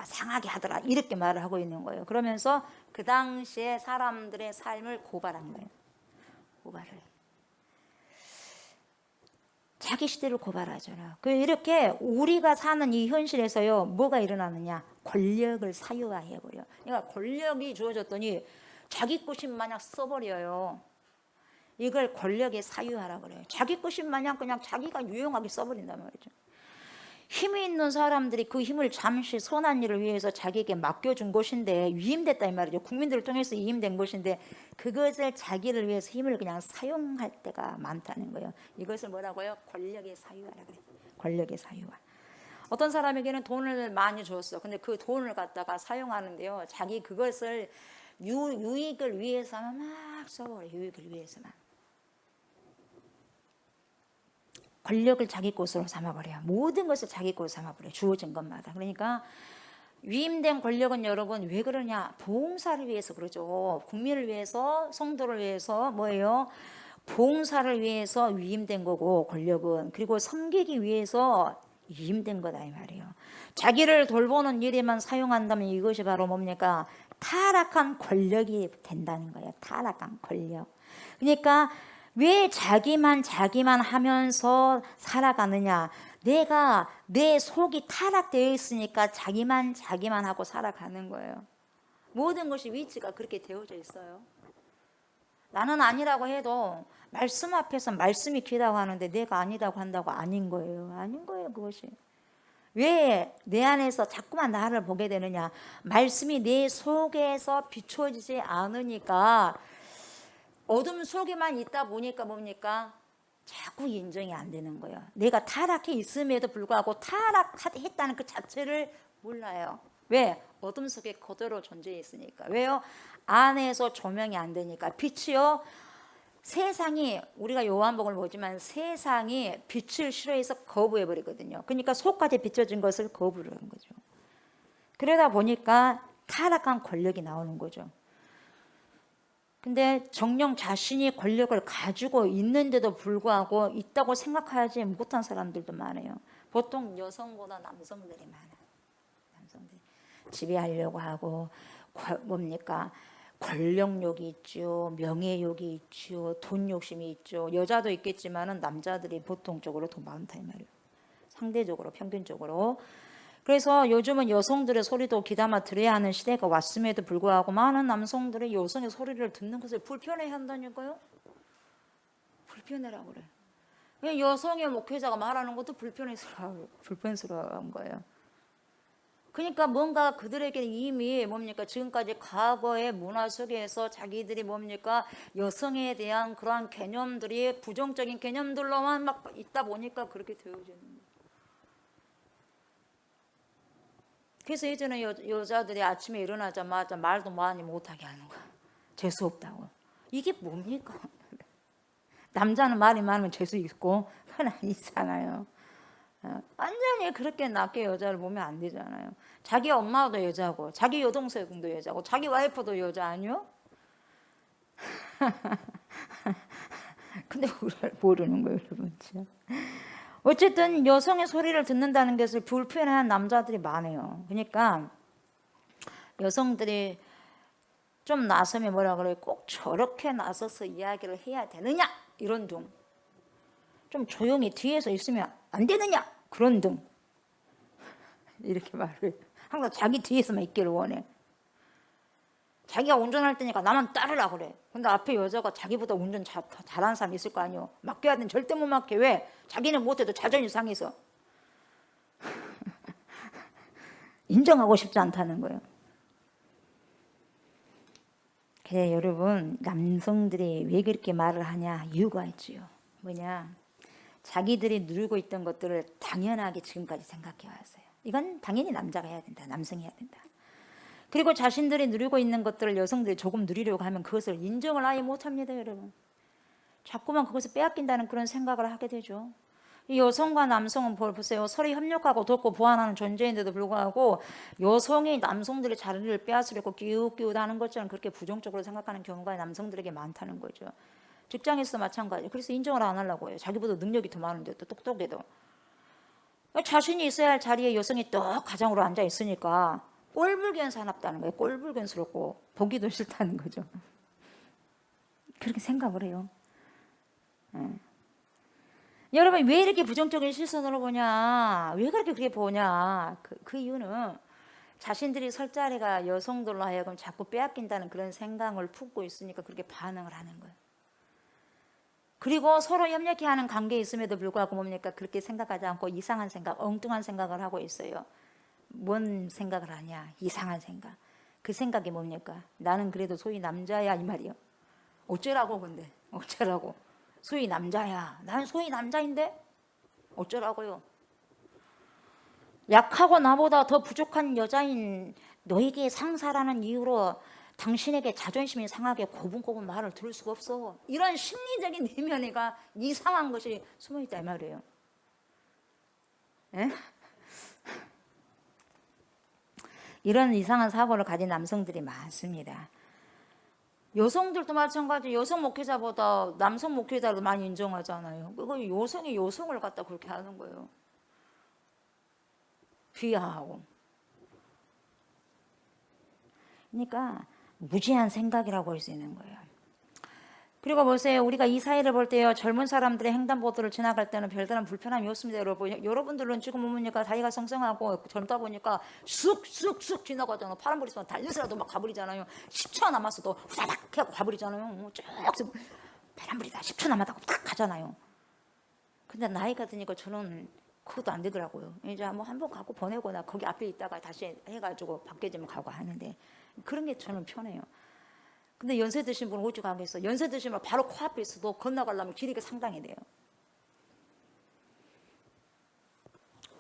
Speaker 2: 상하게 하더라. 이렇게 말을 하고 있는 거예요. 그러면서 그 당시에 사람들의 삶을 고발한 거예요. 고발을. 자기 시대를 고발하잖아. 이렇게 우리가 사는 이 현실에서요. 뭐가 일어나느냐? 권력을 사유화해버려. 그러니까 권력이 주어졌더니 자기 것인 마냥 써버려요. 이걸 권력의 사유화라고 그래요. 자기 것인 마냥 그냥 자기가 유용하게 써버린단 말이죠. 힘이 있는 사람들이 그 힘을 잠시 선한 일을 위해서 자기에게 맡겨준 것인데 위임됐다 이 말이죠. 국민들을 통해서 위임된 것인데 그것을 자기를 위해서 힘을 그냥 사용할 때가 많다는 거예요. 이것을 뭐라고요? 권력의 사유화라고 그래요. 권력의 사유화. 어떤 사람에게는 돈을 많이 줬어. 근데 그 돈을 갖다가 사용하는데요. 자기 그것을 유익을 위해서만 막 써버려. 유익을 위해서만. 권력을 자기 것으로 삼아버려요. 모든 것을 자기 것으로 삼아버려요. 주어진 것마다. 그러니까 위임된 권력은 여러분 왜 그러냐? 봉사를 위해서 그러죠. 국민을 위해서, 성도를 위해서 뭐예요? 봉사를 위해서 위임된 거고 권력은. 그리고 섬기기 위해서 위임된 거다 이 말이에요. 자기를 돌보는 일에만 사용한다면 이것이 바로 뭡니까? 타락한 권력이 된다는 거예요. 타락한 권력. 그러니까 왜 자기만 하면서 살아가느냐? 내가 내 속이 타락되어 있으니까 자기만 하고 살아가는 거예요. 모든 것이 위치가 그렇게 되어져 있어요. 나는 아니라고 해도 말씀 앞에서 말씀이 기다고 하는데 내가 아니다고 한다고 아닌 거예요. 아닌 거예요, 그것이. 왜 내 안에서 자꾸만 나를 보게 되느냐? 말씀이 내 속에서 비춰지지 않으니까 어둠 속에만 있다 보니까 뭡니까? 자꾸 인정이 안 되는 거예요. 내가 타락해 있음에도 불구하고 타락했다는 그 자체를 몰라요. 왜? 어둠 속에 그대로 존재해 있으니까. 왜요? 안에서 조명이 안 되니까. 빛이요. 세상이, 우리가 요한복음을 보지만 세상이 빛을 싫어해서 거부해 버리거든요. 그러니까 속까지 비춰진 것을 거부를 하는 거죠. 그러다 보니까 타락한 권력이 나오는 거죠. 근데 정녕 자신이 권력을 가지고 있는데도 불구하고 있다고 생각하지 못한 사람들도 많아요. 보통 여성보다 남성들이 많아요. 남성들이 지배하려고 하고 뭡니까? 권력욕이 있죠. 명예욕이 있죠. 돈 욕심이 있죠. 여자도 있겠지만은 남자들이 보통적으로 더 많다 이 말이에요. 상대적으로 평균적으로. 그래서 요즘은 여성들의 소리도 귀담아 들어야 하는 시대가 왔음에도 불구하고 많은 남성들이 여성의 소리를 듣는 것을 불편해 한다니까요. 불편해라고 그래. 여성의 목회자가 말하는 것도 불편스러운 거예요. 그러니까 뭔가 그들에게 이미 뭡니까 지금까지 과거의 문화 속에서 자기들이 뭡니까 여성에 대한 그러한 개념들이 부정적인 개념들로만 막 있다 보니까 그렇게 되어지는 거예요. 그래서 예전에 여자들이 아침에 일어나자마자 말도 많이 못하게 하는 거야. 재수 없다고. 이게 뭡니까? 남자는 말이 많으면 재수 있고 그건 아니잖아요. 완전히 그렇게 낮게 여자를 보면 안 되잖아요. 자기 엄마도 여자고 자기 여동생도 여자고 자기 와이프도 여자 아니요? 근데 모르는 거예요, 여러분. 어쨌든 여성의 소리를 듣는다는 것을 불편해하는 남자들이 많아요. 그러니까 여성들이 좀 나서면 뭐라 그래요? 꼭 저렇게 나서서 이야기를 해야 되느냐? 이런 등. 좀 조용히 뒤에서 있으면 안 되느냐? 그런 등. 이렇게 말을 항상 자기 뒤에서만 있기를 원해. 자기가 운전할 때니까 나만 따르라 그래. 근데 앞에 여자가 자기보다 운전 잘하는 사람이 있을 거 아니에요. 맡겨야 되는 절대 못 맡겨. 왜? 자기는 못해도 자존심 상해서. 인정하고 싶지 않다는 거예요. 그래 여러분 남성들이 왜 그렇게 말을 하냐 이유가 있지요. 뭐냐 자기들이 누리고 있던 것들을 당연하게 지금까지 생각해 왔어요. 이건 당연히 남자가 해야 된다. 남성이 해야 된다. 그리고 자신들이 누리고 있는 것들을 여성들이 조금 누리려고 하면 그것을 인정을 아예 못합니다. 여러분. 자꾸만 그것을 빼앗긴다는 그런 생각을 하게 되죠. 이 여성과 남성은 보세요. 서로 협력하고 돕고 보완하는 존재인데도 불구하고 여성이 남성들의 자리를 빼앗으려고 끼웃끼웃하는 것처럼 그렇게 부정적으로 생각하는 경우가 남성들에게 많다는 거죠. 직장에서 마찬가지예요. 그래서 인정을 안 하려고 해요. 자기보다 능력이 더 많은데 또 똑똑해도. 자신이 있어야 할 자리에 여성이 또 가장으로 앉아 있으니까 꼴불견 사납다는 거예요. 꼴불견스럽고 보기도 싫다는 거죠. 그렇게 생각을 해요. 여러분 왜 이렇게 부정적인 시선으로 보냐? 왜 그렇게 보냐? 그 이유는 자신들이 설 자리가 여성들로 하여금 자꾸 빼앗긴다는 그런 생각을 품고 있으니까 그렇게 반응을 하는 거예요. 그리고 서로 협력해야 하는 관계에 있음에도 불구하고 뭡니까? 그렇게 생각하지 않고 이상한 생각, 엉뚱한 생각을 하고 있어요. 뭔 생각을 하냐? 이상한 생각. 그 생각이 뭡니까? 나는 그래도 소위 남자야 이 말이요. 어쩌라고 근데? 어쩌라고? 소위 남자야. 난 소위 남자인데? 어쩌라고요? 약하고 나보다 더 부족한 여자인 너에게 상사라는 이유로 당신에게 자존심이 상하게 고분고분 말을 들을 수가 없어. 이런 심리적인 내면에가 이상한 것이 숨어있다 이 말이에요. 에? 이런 이상한 사고를 가진 남성들이 많습니다. 여성들도 마찬가지. 여성 목회자보다 남성 목회자를 많이 인정하잖아요. 그거 여성이 여성을 갖다 그렇게 하는 거예요. 비하하고. 그러니까 무지한 생각이라고 할 수 있는 거예요. 그리고 보세요. 우리가 이 사회를 볼 때요. 젊은 사람들의 횡단보도를 지나갈 때는 별다른 불편함이 없습니다. 여러분. 여러분들은 지금 보니까 다리가 성성하고 젊다 보니까 쑥쑥쑥 지나가잖아요. 파란불 있으면 달려서라도 막 가버리잖아요. 10초 남았어도 후다닥 하고 가버리잖아요. 쭉 파란불이다 10초 남았다고 딱 가잖아요. 근데 나이가 드니까 저는 그것도 안 되더라고요. 이제 뭐 한번 가고 보내거나 거기 앞에 있다가 다시 해가지고 바뀌어지면 가고 하는데 그런 게 저는 편해요. 근데 연세 드신 분은 어찌 가겠어. 연세 드시면 바로 코앞에 있어도 건너가려면 길이가 상당히 돼요.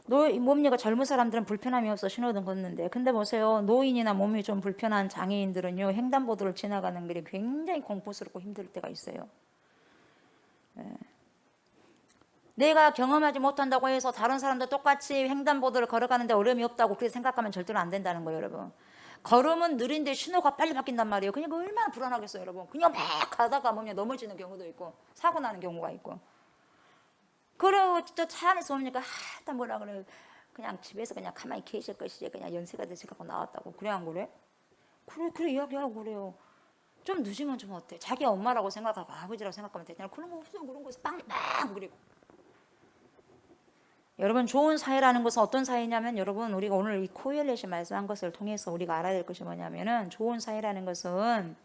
Speaker 2: 몸니가 젊은 사람들은 불편함이 없어 신호등 걷는데, 근데 보세요. 노인이나 몸이 좀 불편한 장애인들은요, 횡단보도를 지나가는 길이 굉장히 공포스럽고 힘들 때가 있어요. 내가 경험하지 못한다고 해서 다른 사람도 똑같이 횡단보도를 걸어가는데 어려움이 없다고 그렇게 생각하면 절대로 안 된다는 거예요, 여러분. 걸음은 느린데 신호가 빨리 바뀐단 말이에요. 그러니까 얼마나 불안하겠어요, 여러분. 그냥 막 가다가 뭐냐 넘어지는 경우도 있고 사고 나는 경우가 있고. 그리고 또 차 안에서 뭡니까? 일단 뭐라 그래요. 그냥 집에서 그냥 가만히 계실 것이지 그냥 연세가 드시고 나왔다고. 그래 안 그래? 그래 이야기하고 그래요. 좀 늦으면 좀 어때? 자기 엄마라고 생각하고 아버지라고 생각하면 되잖아. 그런 거 없어요. 그런 거에서 빵빵 그리고. 여러분, 좋은 사회라는 것은 어떤 사회냐면, 여러분, 우리가 오늘 이 코엘렛이 말씀한 것을 통해서 우리가 알아야 될 것이 뭐냐면은, 좋은 사회라는 것은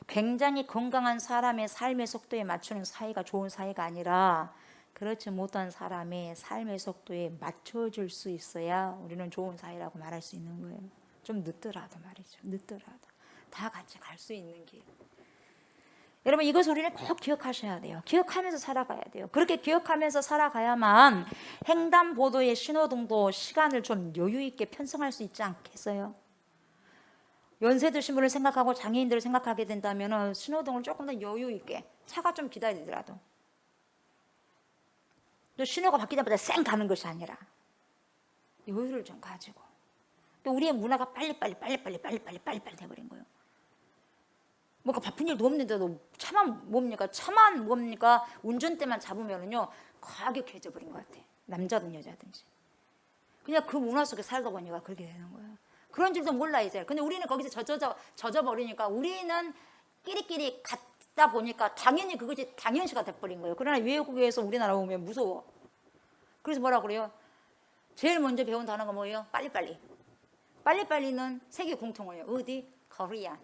Speaker 2: 굉장히 건강한 사람의 삶의 속도에 맞추는 사회가 좋은 사회가 아니라, 그렇지 못한 사람의 삶의 속도에 맞춰줄 수 있어야 우리는 좋은 사회라고 말할 수 있는 거예요. 좀 늦더라도 말이죠. 늦더라도 다 같이 갈 수 있는 길. 여러분, 이것을 우리는 꼭 기억하셔야 돼요. 기억하면서 살아가야 돼요. 그렇게 기억하면서 살아가야만 횡단보도의 신호등도 시간을 좀 여유 있게 편성할 수 있지 않겠어요? 연세 드신 분을 생각하고 장애인들을 생각하게 된다면 신호등을 조금 더 여유 있게, 차가 좀 기다리더라도 또 신호가 바뀌자마자 쌩 가는 것이 아니라 여유를 좀 가지고, 또 우리의 문화가 빨리빨리 돼버린 거예요. 뭔가 바쁜 일도 없는데도 차만 뭡니까? 운전대만 잡으면은요, 과격해져 버린 것 같아. 남자든 여자든지. 그냥 그 문화 속에 살다 보니까 그렇게 되는 거예요. 그런 줄도 몰라, 이제. 근데 우리는 거기서 젖어 버리니까 우리는 끼리끼리 갔다 보니까 당연히 그것이 당연시가 돼버린 거예요. 그러나 외국에서 우리나라 오면 무서워. 그래서 뭐라 그래요? 제일 먼저 배운 단어가 뭐예요? 빨리빨리. 빨리빨리는 세계 공통어예요. 어디? 코리아.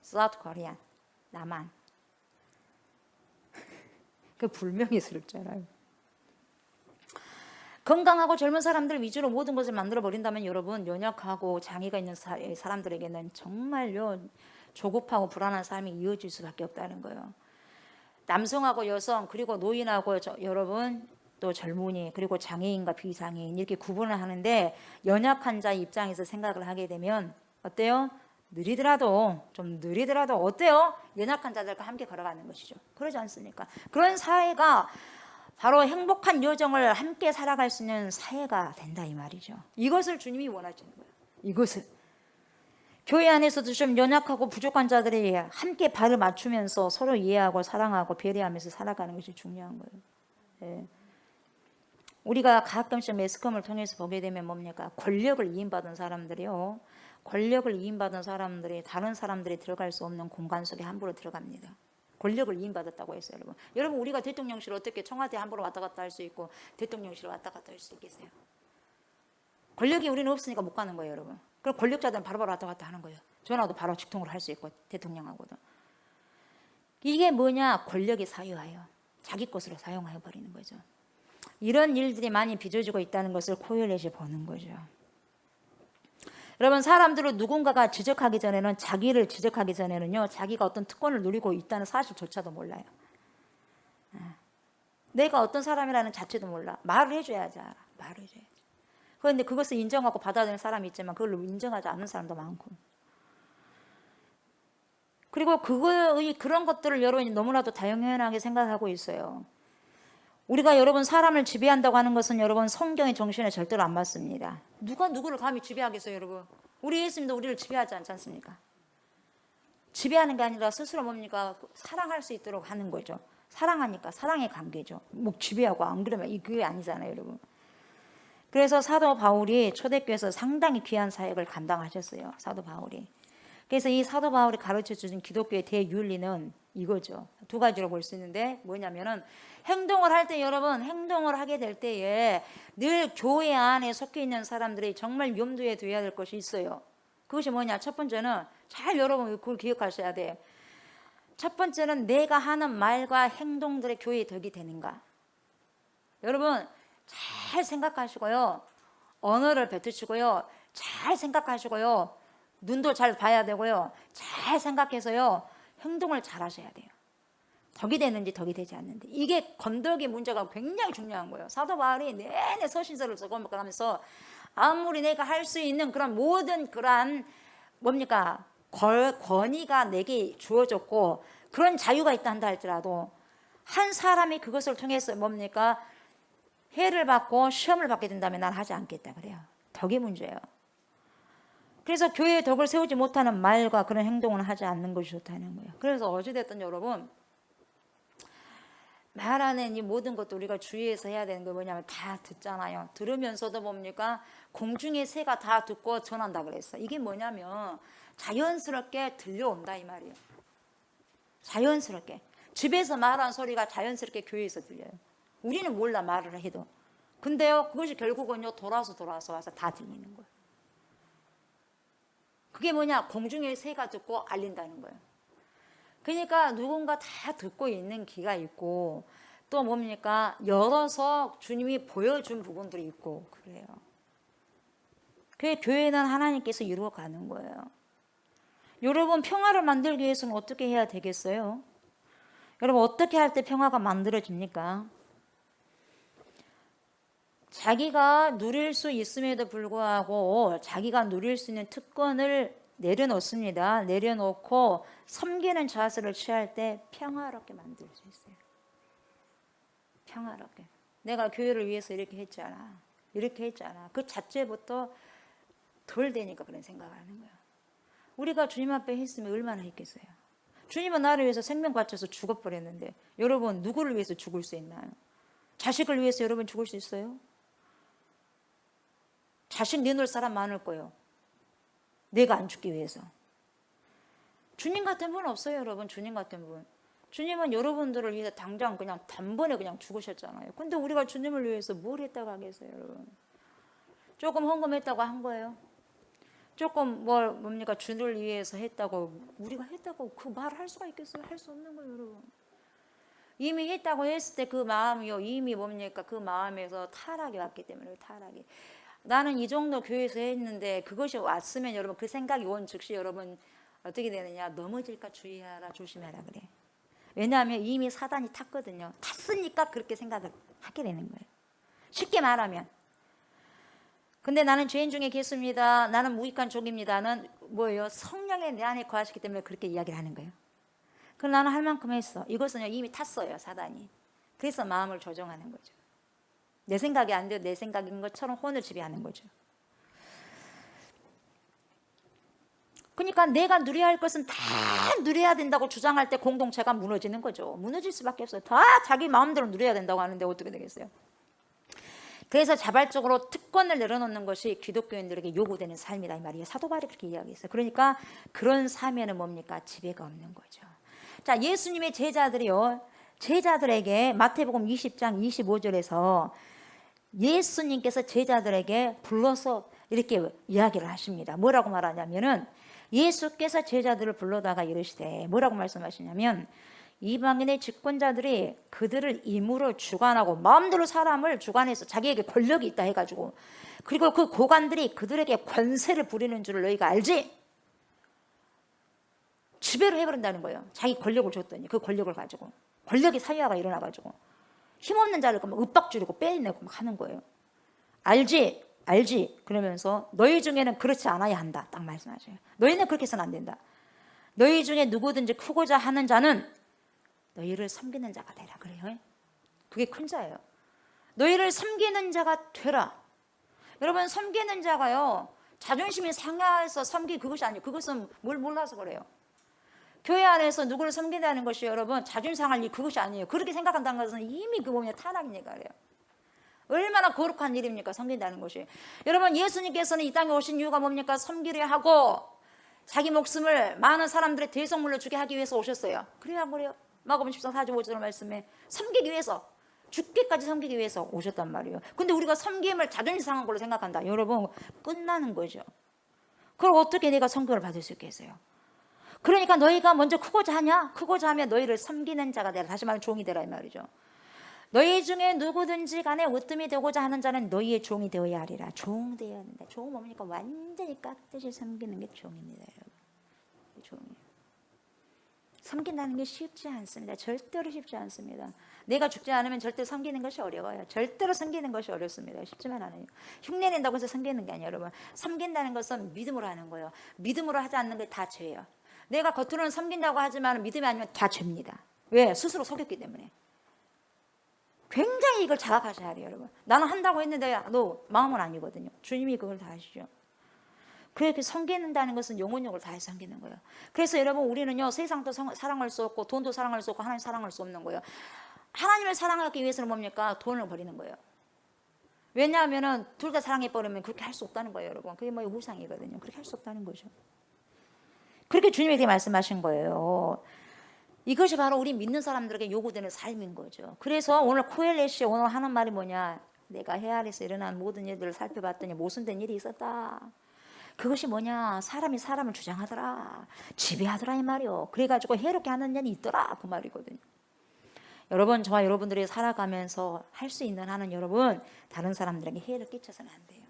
Speaker 2: South Korea, 남한. 그 불명예스럽잖아요. 건강하고 젊은 사람들 위주로 모든 것을 만들어 버린다면 여러분, 연약하고 장애가 있는 사람들에게는 정말요 조급하고 불안한 삶이 이어질 수밖에 없다는 거예요. 남성하고 여성, 그리고 노인하고 여러분, 또 젊은이, 그리고 장애인과 비장애인, 이렇게 구분을 하는데, 연약한 자 입장에서 생각을 하게 되면 어때요? 좀 느리더라도 어때요? 연약한 자들과 함께 걸어가는 것이죠. 그러지 않습니까? 그런 사회가 바로 행복한 여정을 함께 살아갈 수 있는 사회가 된다, 이 말이죠. 이것을 주님이 원하시는 거예요. 이것을. 교회 안에서도 좀 연약하고 부족한 자들이 함께 발을 맞추면서 서로 이해하고 사랑하고 배려하면서 살아가는 것이 중요한 거예요. 네. 우리가 가끔씩 매스컴을 통해서 보게 되면 뭡니까? 권력을 이임받은 사람들이요. 권력을 이임받은 사람들이 다른 사람들이 들어갈 수 없는 공간 속에 함부로 들어갑니다. 권력을 이임받았다고 했어요, 여러분. 여러분, 우리가 대통령실 어떻게 청와대 함부로 왔다 갔다 할 수 있고 대통령실 왔다 갔다 할 수 있겠어요? 권력이 우리는 없으니까 못 가는 거예요, 여러분. 그럼 권력자들은 바로바로 왔다 갔다 하는 거예요. 전화도 바로 직통으로 할 수 있고 대통령하고도. 이게 뭐냐? 권력이 사유하여 자기 것으로 사용해버리는 거죠. 이런 일들이 많이 빚어지고 있다는 것을 코엘렛이 보는 거죠. 여러분, 사람들은 누군가가 지적하기 전에는, 자기를 지적하기 전에는요, 자기가 어떤 특권을 누리고 있다는 사실조차도 몰라요. 내가 어떤 사람이라는 자체도 몰라. 말을 해줘야지 알아. 말을 해줘야지. 그런데 그것을 인정하고 받아들이는 사람이 있지만 그걸 인정하지 않는 사람도 많고. 그리고 그런 것들을 여러분이 너무나도 당연하게 생각하고 있어요. 우리가 여러분 사람을 지배한다고 하는 것은 여러분 성경의 정신에 절대로 안 맞습니다. 누가 누구를 감히 지배하겠어요, 여러분? 우리 예수님도 우리를 지배하지 않지 않습니까? 지배하는 게 아니라 스스로 뭡니까? 사랑할 수 있도록 하는 거죠. 사랑하니까 사랑의 관계죠. 뭐 지배하고 안 그러면 그게 아니잖아요, 여러분. 그래서 사도 바울이 초대교회에서 상당히 귀한 사역을 감당하셨어요, 사도 바울이. 그래서 이 사도 바울이 가르쳐주신 기독교의 대윤리는 이거죠. 두 가지로 볼 수 있는데 뭐냐면은 행동을 할 때 여러분 행동을 하게 될 때에 늘 교회 안에 속해 있는 사람들이 정말 염두에 둬야 될 것이 있어요. 그것이 뭐냐? 첫 번째는 잘 여러분 그걸 기억하셔야 돼요. 첫 번째는 내가 하는 말과 행동들의 교회에 덕이 되는가. 여러분 잘 생각하시고요. 언어를 뱉으시고요. 잘 생각하시고요. 눈도 잘 봐야 되고요. 잘 생각해서요. 행동을 잘 하셔야 돼요. 덕이 되는지 덕이 되지 않는지. 이게 건더기 문제가 굉장히 중요한 거예요. 사도 바울이 내내 서신서를 써가면서 아무리 내가 할 수 있는 그런 모든 그런 뭡니까 권위가 내게 주어졌고 그런 자유가 있다 한다 할지라도 한 사람이 그것을 통해서 뭡니까 해를 받고 시험을 받게 된다면 난 하지 않겠다 그래요. 덕이 문제예요. 그래서 교회의 덕을 세우지 못하는 말과 그런 행동을 하지 않는 것이 좋다는 거예요. 그래서 어찌됐든 여러분 말하는 이 모든 것도 우리가 주의해서 해야 되는 게 뭐냐면 다 듣잖아요. 들으면서도 뭡니까 공중의 새가 다 듣고 전한다 그랬어. 이게 뭐냐면 자연스럽게 들려온다 이 말이에요. 자연스럽게 집에서 말하는 소리가 자연스럽게 교회에서 들려요. 우리는 몰라 말을 해도. 근데요 그것이 결국은요 돌아서 와서 다 들리는 거예요. 그게 뭐냐 공중의 새가 듣고 알린다는 거예요. 그러니까 누군가 다 듣고 있는 귀가 있고 또 뭡니까 열어서 주님이 보여준 부분들이 있고 그래요. 그 교회는 하나님께서 이루어가는 거예요. 여러분 평화를 만들기 위해서는 어떻게 해야 되겠어요? 여러분 어떻게 할 때 평화가 만들어집니까? 자기가 누릴 수 있음에도 불구하고 자기가 누릴 수 있는 특권을 내려놓습니다. 내려놓고 섬기는 자세를 취할 때 평화롭게 만들 수 있어요. 평화롭게. 내가 교회를 위해서 이렇게 했잖아. 이렇게 했잖아. 그 자체부터 덜 되니까 그런 생각을 하는 거야. 우리가 주님 앞에 했으면 얼마나 했겠어요. 주님은 나를 위해서 생명 바쳐서 죽어버렸는데 여러분 누구를 위해서 죽을 수 있나요? 자식을 위해서 여러분 죽을 수 있어요? 자식 내놓을 사람 많을 거예요. 내가 안 죽기 위해서. 주님 같은 분 없어요 여러분. 주님 같은 분. 주님은 여러분들을 위해서 당장 그냥 단번에 그냥 죽으셨잖아요. 근데 우리가 주님을 위해서 뭘 했다고 하겠어요 여러분. 조금 헌금했다고 한 거예요. 조금 뭡니까 주를 위해서 했다고 우리가 했다고 그 말을 할 수가 있겠어요? 할 수 없는 거예요 여러분. 이미 했다고 했을 때 그 마음이요 이미 뭡니까 그 마음에서 타락이 왔기 때문에 타락이. 나는 이 정도 교회에서 했는데 그것이 왔으면 여러분 그 생각이 온 즉시 여러분 어떻게 되느냐 넘어질까 주의하라 조심해라 그래. 왜냐하면 이미 사단이 탔거든요. 탔으니까 그렇게 생각을 하게 되는 거예요. 쉽게 말하면. 근데 나는 죄인 중에 개수입니다. 나는 무익한 종입니다는 뭐예요? 성령의 내 안에 거하시기 때문에 그렇게 이야기를 하는 거예요. 그럼 나는 할 만큼 했어. 이것은 이미 탔어요 사단이. 그래서 마음을 조정하는 거죠. 내 생각이 안 돼도 내 생각인 것처럼 혼을 지배하는 거죠. 그러니까 내가 누려야 할 것은 다 누려야 된다고 주장할 때 공동체가 무너지는 거죠. 무너질 수밖에 없어요. 다 자기 마음대로 누려야 된다고 하는데 어떻게 되겠어요? 그래서 자발적으로 특권을 내려놓는 것이 기독교인들에게 요구되는 삶이다 이 말이에요. 사도 바울이 그렇게 이야기했어요. 그러니까 그런 삶에는 뭡니까? 지배가 없는 거죠. 자, 예수님의 제자들이요. 제자들에게 마태복음 20장 25절에서 예수님께서 제자들에게 불러서 이렇게 이야기를 하십니다. 뭐라고 말하냐면은 예수께서 제자들을 불러다가 이르시되 뭐라고 말씀하시냐면 이방인의 집권자들이 그들을 임으로 주관하고 마음대로 사람을 주관해서 자기에게 권력이 있다 해가지고 그리고 그 고관들이 그들에게 권세를 부리는 줄을 너희가 알지? 지배를 해버린다는 거예요. 자기 권력을 줬더니 그 권력을 가지고 권력이 사유화가 일어나가지고 힘없는 자를 막 윽박지르고 빼내고 막 하는 거예요. 알지? 알지? 그러면서 너희 중에는 그렇지 않아야 한다. 딱 말씀하셔요. 너희는 그렇게 해서는 안 된다. 너희 중에 누구든지 크고자 하는 자는 너희를 섬기는 자가 되라 그래요. 그게 큰 자예요. 너희를 섬기는 자가 되라. 여러분 섬기는 자가요. 자존심이 상해서 섬기 그것이 아니에요. 그것은 뭘 몰라서 그래요. 교회 안에서 누구를 섬긴다는 것이 여러분 자존심 상할 일 그것이 아니에요. 그렇게 생각한다는 것은 이미 그 보면 타락이니까 그래요. 얼마나 거룩한 일입니까? 섬긴다는 것이. 여러분 예수님께서는 이 땅에 오신 이유가 뭡니까? 섬기려 하고 자기 목숨을 많은 사람들의 대성물로 주게 하기 위해서 오셨어요. 그래요, 안 그래요? 마가복음 14장 45절 말씀에 섬기기 위해서, 죽기까지 섬기기 위해서 오셨단 말이에요. 근데 우리가 섬김을 자존심 상한 걸로 생각한다. 여러분, 끝나는 거죠. 그걸 어떻게 내가 성경을 받을 수 있겠어요? 그러니까 너희가 먼저 크고자 하냐? 크고자 하면 너희를 섬기는 자가 되라. 다시 말하면 종이 되라 이 말이죠. 너희 중에 누구든지 간에 으뜸이 되고자 하는 자는 너희의 종이 되어야 하리라. 종 되어야 한다. 종은 뭡니까? 완전히 깍듯이 섬기는 게 종입니다, 여러분. 종이에요. 섬긴다는 게 쉽지 않습니다. 절대로 쉽지 않습니다. 내가 죽지 않으면 절대 섬기는 것이 어려워요. 절대로 섬기는 것이 어렵습니다. 쉽지만 않아요. 흉내낸다고 해서 섬기는 게 아니에요, 여러분. 섬긴다는 것은 믿음으로 하는 거예요. 믿음으로 하지 않는 게 다 죄예요. 내가 겉으로는 섬긴다고 하지만 믿음이 아니면 다 죄입니다. 왜? 스스로 속였기 때문에. 굉장히 이걸 자각하셔야 돼요, 여러분. 나는 한다고 했는데 너 마음은 아니거든요. 주님이 그걸 다 아시죠. 그렇게 섬기는다는 것은 영혼력을 다해 섬기는 거예요. 그래서 여러분, 우리는요, 세상도 사랑할 수 없고 돈도 사랑할 수 없고 하나님 사랑할 수 없는 거예요. 하나님을 사랑하기 위해서는 뭡니까? 돈을 버리는 거예요. 왜냐하면 둘 다 사랑해버리면 그렇게 할 수 없다는 거예요, 여러분. 그게 뭐 우상이거든요. 그렇게 할 수 없다는 거죠. 그렇게 주님이 그렇게 말씀하신 거예요. 이것이 바로 우리 믿는 사람들에게 요구되는 삶인 거죠. 그래서 오늘 코엘렛이 오늘 하는 말이 뭐냐? 내가 헤아리에서 일어난 모든 일들을 살펴봤더니 모순된 일이 있었다. 그것이 뭐냐? 사람이 사람을 주장하더라, 지배하더라 이 말이요. 그래가지고 해롭게 하는 년이 있더라, 그 말이거든요. 여러분, 저와 여러분들이 살아가면서 할 수 있는 한은 여러분, 다른 사람들에게 해를 끼쳐서는 안 돼요.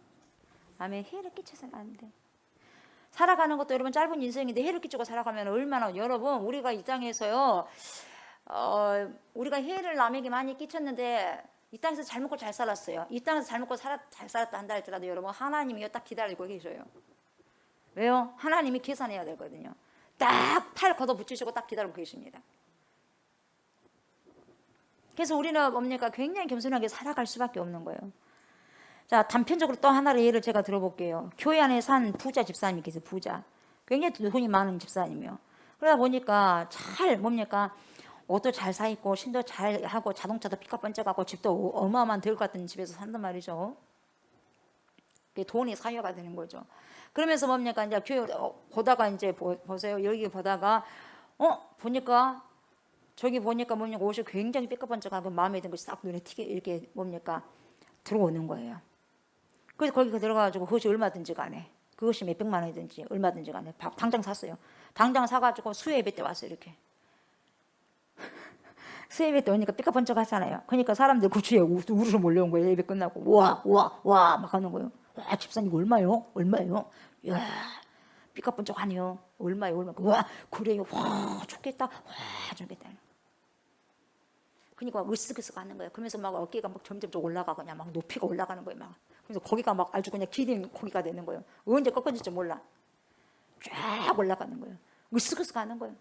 Speaker 2: 아멘. 해를 끼쳐서는 안 돼. 살아가는 것도 여러분 짧은 인생인데 해를 끼치고 살아가면 얼마나, 여러분, 우리가 이 땅에서요, 우리가 해를 남에게 많이 끼쳤는데 이 땅에서 잘 먹고 잘 살았어요. 이 땅에서 잘 먹고 잘 살았다 한다 할지라도 여러분, 하나님이 딱 기다리고 계셔요. 왜요? 하나님이 계산해야 되거든요. 딱 팔 걷어 붙이시고 딱 기다리고 계십니다. 그래서 우리는 뭡니까? 굉장히 겸손하게 살아갈 수밖에 없는 거예요. 자, 단편적으로 또 하나의 예를 제가 들어볼게요. 교회 안에 산 부자 집사님이 계세요. 부자. 굉장히 돈이 많은 집사님이요. 그러다 보니까 잘 뭡니까? 옷도 잘 사 입고 신도 잘 하고 자동차도 삐까뻔쩍하고 집도 어마어마한 들 같은 집에서 산단 말이죠. 돈이 사유가 되는 거죠. 그러면서 뭡니까? 이제 교회 보다가 이제 보세요. 여기 보다가 보니까 저기 보니까 뭡니까? 옷이 굉장히 삐까뻔쩍하고 마음에 드는 것이 싹 눈에 튀게 이렇게 뭡니까? 들어오는 거예요. 그래서 거기 들어가가지고 그것이 얼마든지 간에, 그것이 몇백만 원이든지 얼마든지 간에 당장 샀어요. 당장 사가지고 수요예배 때 왔어요. 이렇게 수요예배 때 오니까 삐까번쩍 하잖아요. 그러니까 사람들 그 주에 우르르 몰려온 거예요. 예배 끝나고 와 막 하는 거예요. 와, 집사님 얼마요? 야, 삐까번쩍 하네요. 얼마요? 와, 그래요. 와, 좋겠다. 와, 좋겠다. 그러니까 으쓱으쓱 하는 거예요. 그러면서 막 어깨가 막 점점 올라가고 그냥 막 높이가 올라가는 거예요. 막. 그래서 거기가 막 아주 그냥 기린 고기가 되는 거예요. 언제 꺾어질지 몰라. 쫙 올라가는 거예요. 으쓱으쓱 하는 거예요.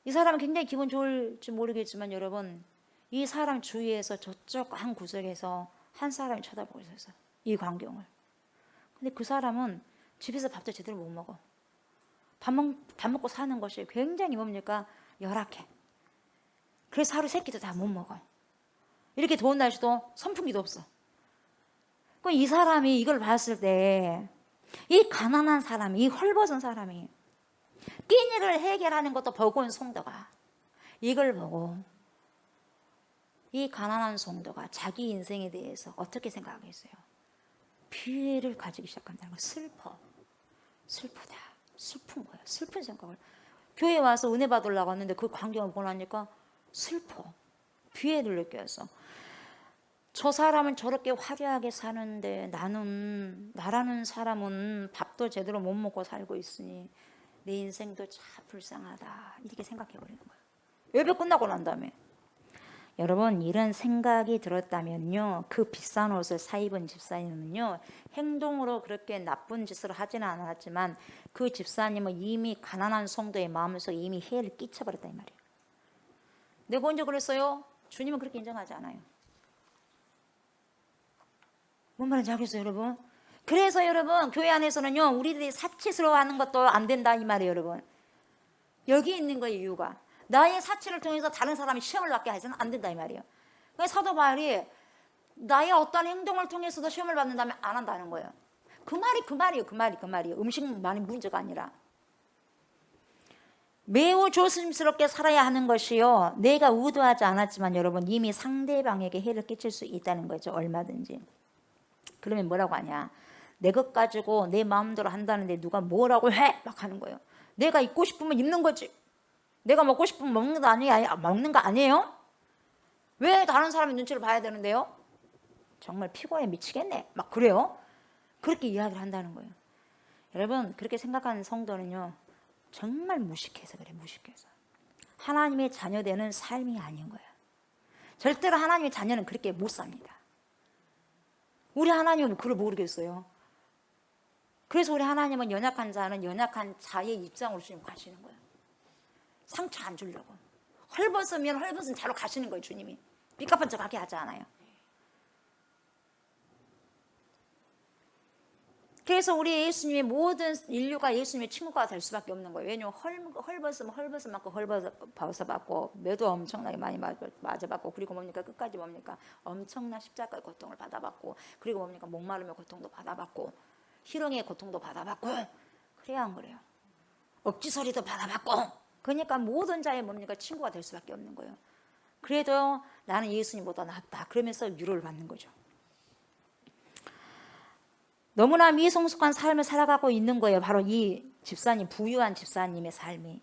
Speaker 2: 이 사람은 굉장히 기분 좋을지 모르겠지만 여러분, 이 사람 주위에서 저쪽 한 구석에서 한 사람이 쳐다보고 있었어요. 이 광경을. 근데 그 사람은 집에서 밥도 제대로 못 먹어. 밥 먹고 사는 것이 굉장히 뭡니까? 열악해. 그래서 하루 세 끼도 다 못 먹어요. 이렇게 더운 날씨도 선풍기도 없어. 그럼 이 사람이 이걸 봤을 때, 이 가난한 사람이, 이 헐벗은 사람이 끼니를 해결하는 것도 버거운 성도가 이걸 보고 이 가난한 성도가 자기 인생에 대해서 어떻게 생각하겠어요? 비애를 가지기 시작한다는 거. 슬프다. 슬픈 거예요. 슬픈 생각을. 교회에 와서 은혜 받으려고 왔는데 그 광경을 보고 나니까 슬퍼. 비애를 느꼈어. 저 사람은 저렇게 화려하게 사는데 나라는 사람은 밥도 제대로 못 먹고 살고 있으니 내 인생도 참 불쌍하다. 이렇게 생각해 버리는 거예요. 예배 끝나고 난 다음에. 여러분, 이런 생각이 들었다면요, 그 비싼 옷을 사 입은 집사님은요, 행동으로 그렇게 나쁜 짓을 하지는 않았지만 그 집사님은 이미 가난한 성도의 마음속에 이미 해를 끼쳐버렸다 이 말이에요. 내가 언제 그랬어요? 주님은 그렇게 인정하지 않아요. 뭔 말인지 알겠어요, 여러분? 그래서 여러분, 교회 안에서는요, 우리들이 사치스러워하는 것도 안 된다 이 말이에요, 여러분. 여기 있는 거예요, 이유가. 나의 사치를 통해서 다른 사람이 시험을 받게 해서는 안 된다 이 말이에요. 그래서 사도 바울이 나의 어떤 행동을 통해서도 시험을 받는다면 안 한다는 거예요. 그 말이에요. 음식만이 문제가 아니라. 매우 조심스럽게 살아야 하는 것이요. 내가 의도하지 않았지만 여러분 이미 상대방에게 해를 끼칠 수 있다는 거죠. 얼마든지. 그러면 뭐라고 하냐. 내 것 가지고 내 마음대로 한다는데 누가 뭐라고 해? 막 하는 거예요. 내가 입고 싶으면 입는 거지. 내가 먹고 싶으면 먹는 거 아니에요? 왜 다른 사람의 눈치를 봐야 되는데요? 정말 피곤해 미치겠네. 막 그래요. 그렇게 이야기를 한다는 거예요. 여러분 그렇게 생각하는 성도는요. 정말 무식해서 그래. 무식해서. 하나님의 자녀되는 삶이 아닌 거야. 절대로 하나님의 자녀는 그렇게 못 삽니다. 우리 하나님은 그걸 모르겠어요. 그래서 우리 하나님은 연약한 자는 연약한 자의 입장으로 주님 가시는 거예요. 상처 안 주려고. 헐벗으면 헐벗은 자로 가시는 거예요. 주님이. 삐까뻔쩍하게 하지 않아요. 그래서 우리 예수님의 모든 인류가 예수님의 친구가 될 수밖에 없는 거예요. 왜냐하면 헐벗으면 헐벗은 맞고 벌서받고 매도 엄청나게 많이 맞아받고 그리고 뭡니까 끝까지 뭡니까 엄청난 십자가의 고통을 받아받고 그리고 뭡니까 목마름의 고통도 받아받고 희롱의 고통도 받아받고 그래야 한 거래요. 억지소리도 받아받고 그러니까 모든 자의 뭡니까 친구가 될 수밖에 없는 거예요. 그래도 나는 예수님보다 낫다 그러면서 위로를 받는 거죠. 너무나 미성숙한 삶을 살아가고 있는 거예요. 바로 이 집사님, 부유한 집사님의 삶이.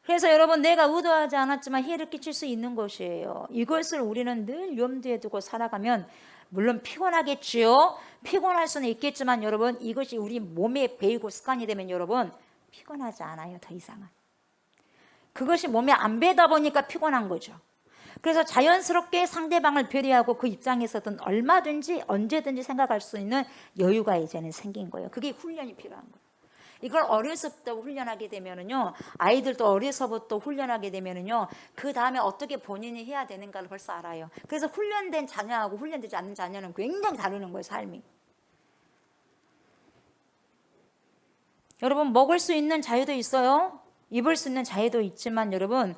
Speaker 2: 그래서 여러분 내가 의도하지 않았지만 해를 끼칠 수 있는 것이에요. 이것을 우리는 늘 염두에 두고 살아가면 물론 피곤하겠지요. 피곤할 수는 있겠지만 여러분 이것이 우리 몸에 배이고 습관이 되면 여러분 피곤하지 않아요. 더 이상은. 그것이 몸에 안 배다 보니까 피곤한 거죠. 그래서 자연스럽게 상대방을 배려하고 그 입장에서든 얼마든지 언제든지 생각할 수 있는 여유가 이제는 생긴 거예요. 그게 훈련이 필요한 거예요. 이걸 어려서부터 훈련하게 되면은요, 아이들도 어려서부터 훈련하게 되면은요, 그 다음에 어떻게 본인이 해야 되는가를 벌써 알아요. 그래서 훈련된 자녀하고 훈련되지 않는 자녀는 굉장히 다르는 거예요, 삶이. 여러분, 먹을 수 있는 자유도 있어요. 입을 수 있는 자유도 있지만 여러분,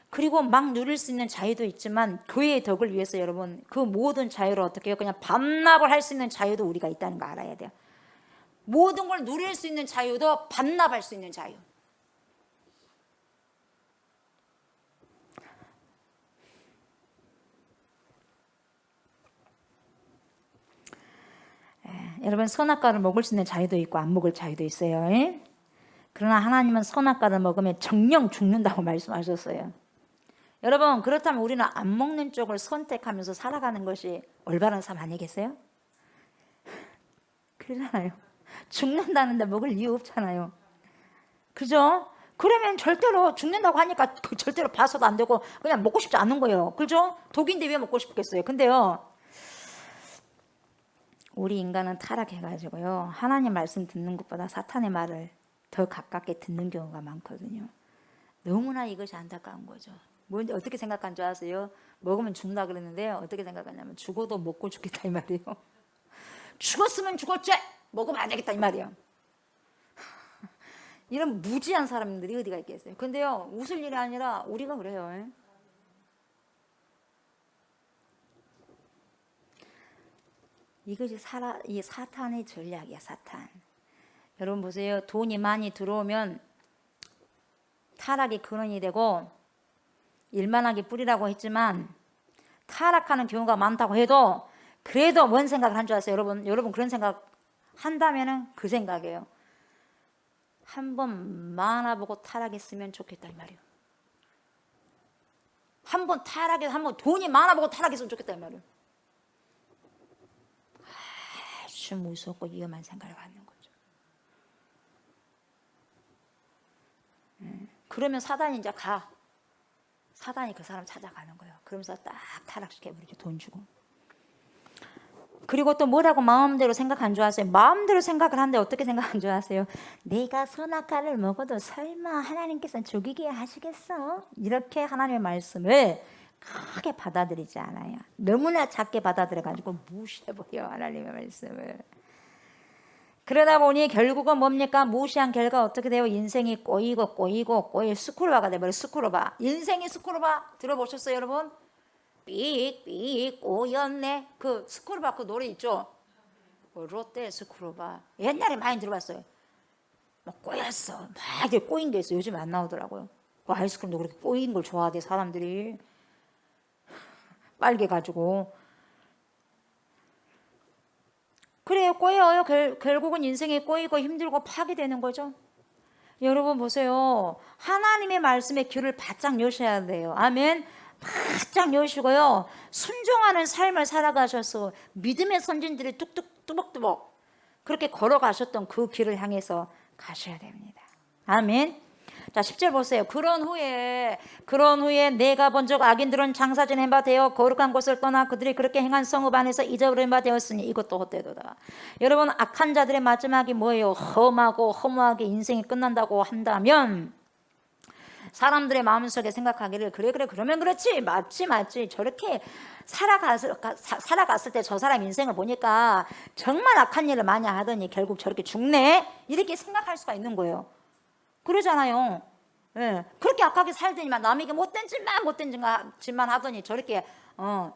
Speaker 2: 그리고 막 누릴 수 있는 자유도 있지만 교회의 덕을 위해서 여러분 그 모든 자유를 어떻게 해요? 그냥 반납을 할 수 있는 자유도 우리가 있다는 거 알아야 돼요. 모든 걸 누릴 수 있는 자유도 반납할 수 있는 자유. 여러분 선악과를 먹을 수 있는 자유도 있고 안 먹을 자유도 있어요. 그러나 하나님은 선악과를 먹으면 정령 죽는다고 말씀하셨어요. 여러분 그렇다면 우리는 안 먹는 쪽을 선택하면서 살아가는 것이 올바른 삶 아니겠어요? 그러잖아요. 죽는다는데 먹을 이유 없잖아요. 그죠? 그러면 절대로 죽는다고 하니까 절대로 봐서도 안 되고 그냥 먹고 싶지 않은 거예요. 그죠? 독인데 왜 먹고 싶겠어요? 근데요 우리 인간은 타락해가지고요 하나님 말씀 듣는 것보다 사탄의 말을 더 가깝게 듣는 경우가 많거든요. 너무나 이것이 안타까운 거죠. 뭔지 어떻게 생각한 줄 아세요? 먹으면 죽는다 그랬는데 어떻게 생각하냐면 죽어도 먹고 죽겠다 이 말이에요. 죽었으면 죽었지 먹으면 안 되겠다 이 말이에요. 이런 무지한 사람들이 어디가 있겠어요. 근데요 웃을 일이 아니라 우리가 그래요. 이것이 이 사탄의 전략이야. 사탄. 여러분 보세요. 돈이 많이 들어오면 타락의 근원이 되고 일만하게 뿌리라고 했지만 타락하는 경우가 많다고 해도 그래도 뭔 생각을 한 줄 아세요? 여러분 그런 생각 한다면은 그 생각이에요. 한번 많아보고 타락했으면 좋겠다 이 말이에요. 한번 돈이 많아보고 타락했으면 좋겠다 이 말이에요. 아주 무섭고 위험한 생각을 갖는 거죠. 그러면 사단이 이제 사단이 그 사람 찾아가는 거예요. 그러면서 딱 타락시켜버리죠. 돈 주고. 그리고 또 뭐라고 마음대로 생각한 줄 아세요? 마음대로 생각을 하는데 어떻게 생각한 줄 아세요? 내가 선악과를 먹어도 설마 하나님께서 죽이게 하시겠어? 이렇게 하나님의 말씀을 크게 받아들이지 않아요. 너무나 작게 받아들여가지고 무시해버려요. 하나님의 말씀을. 그러다 보니 결국은 뭡니까? 무시한 결과 어떻게 돼요? 인생이 꼬이고 스크루바가 돼버려요. 스크루바. 인생이 스크루바 들어보셨어요 여러분? 삑삑 꼬였네. 그 스크루바 그 노래 있죠? 롯데 스크루바 옛날에 많이 들어봤어요. 막 꼬였어. 막 이렇게 꼬인 게 있어. 요즘 안 나오더라고요. 그 아이스크림도 그렇게 꼬인 걸 좋아하대 사람들이. 빨개 가지고. 그래요. 꼬여요. 결국은 인생에 꼬이고 힘들고 파괴되는 거죠. 여러분 보세요. 하나님의 말씀에 귀를 바짝 여셔야 돼요. 아멘. 바짝 여시고요. 순종하는 삶을 살아가셔서 믿음의 선진들이 뚝뚝 뚜벅뚜벅 그렇게 걸어가셨던 그 길을 향해서 가셔야 됩니다. 아멘. 자 10절 보세요. 그런 후에 내가 본 적 악인들은 장사 지낸 바 되어 거룩한 곳을 떠나 그들이 그렇게 행한 성읍 안에서 잊어버린 바 되었으니 이것도 헛되도다. 여러분 악한 자들의 마지막이 뭐예요? 험하고 허무하게 인생이 끝난다고 한다면 사람들의 마음속에 생각하기를 그래 그러면 그렇지 맞지 저렇게 살아갔을 때 저 사람 인생을 보니까 정말 악한 일을 많이 하더니 결국 저렇게 죽네 이렇게 생각할 수가 있는 거예요. 그러잖아요. 예, 그렇게 악하게 살더니만 남에게 못된 짓만 하더니 저렇게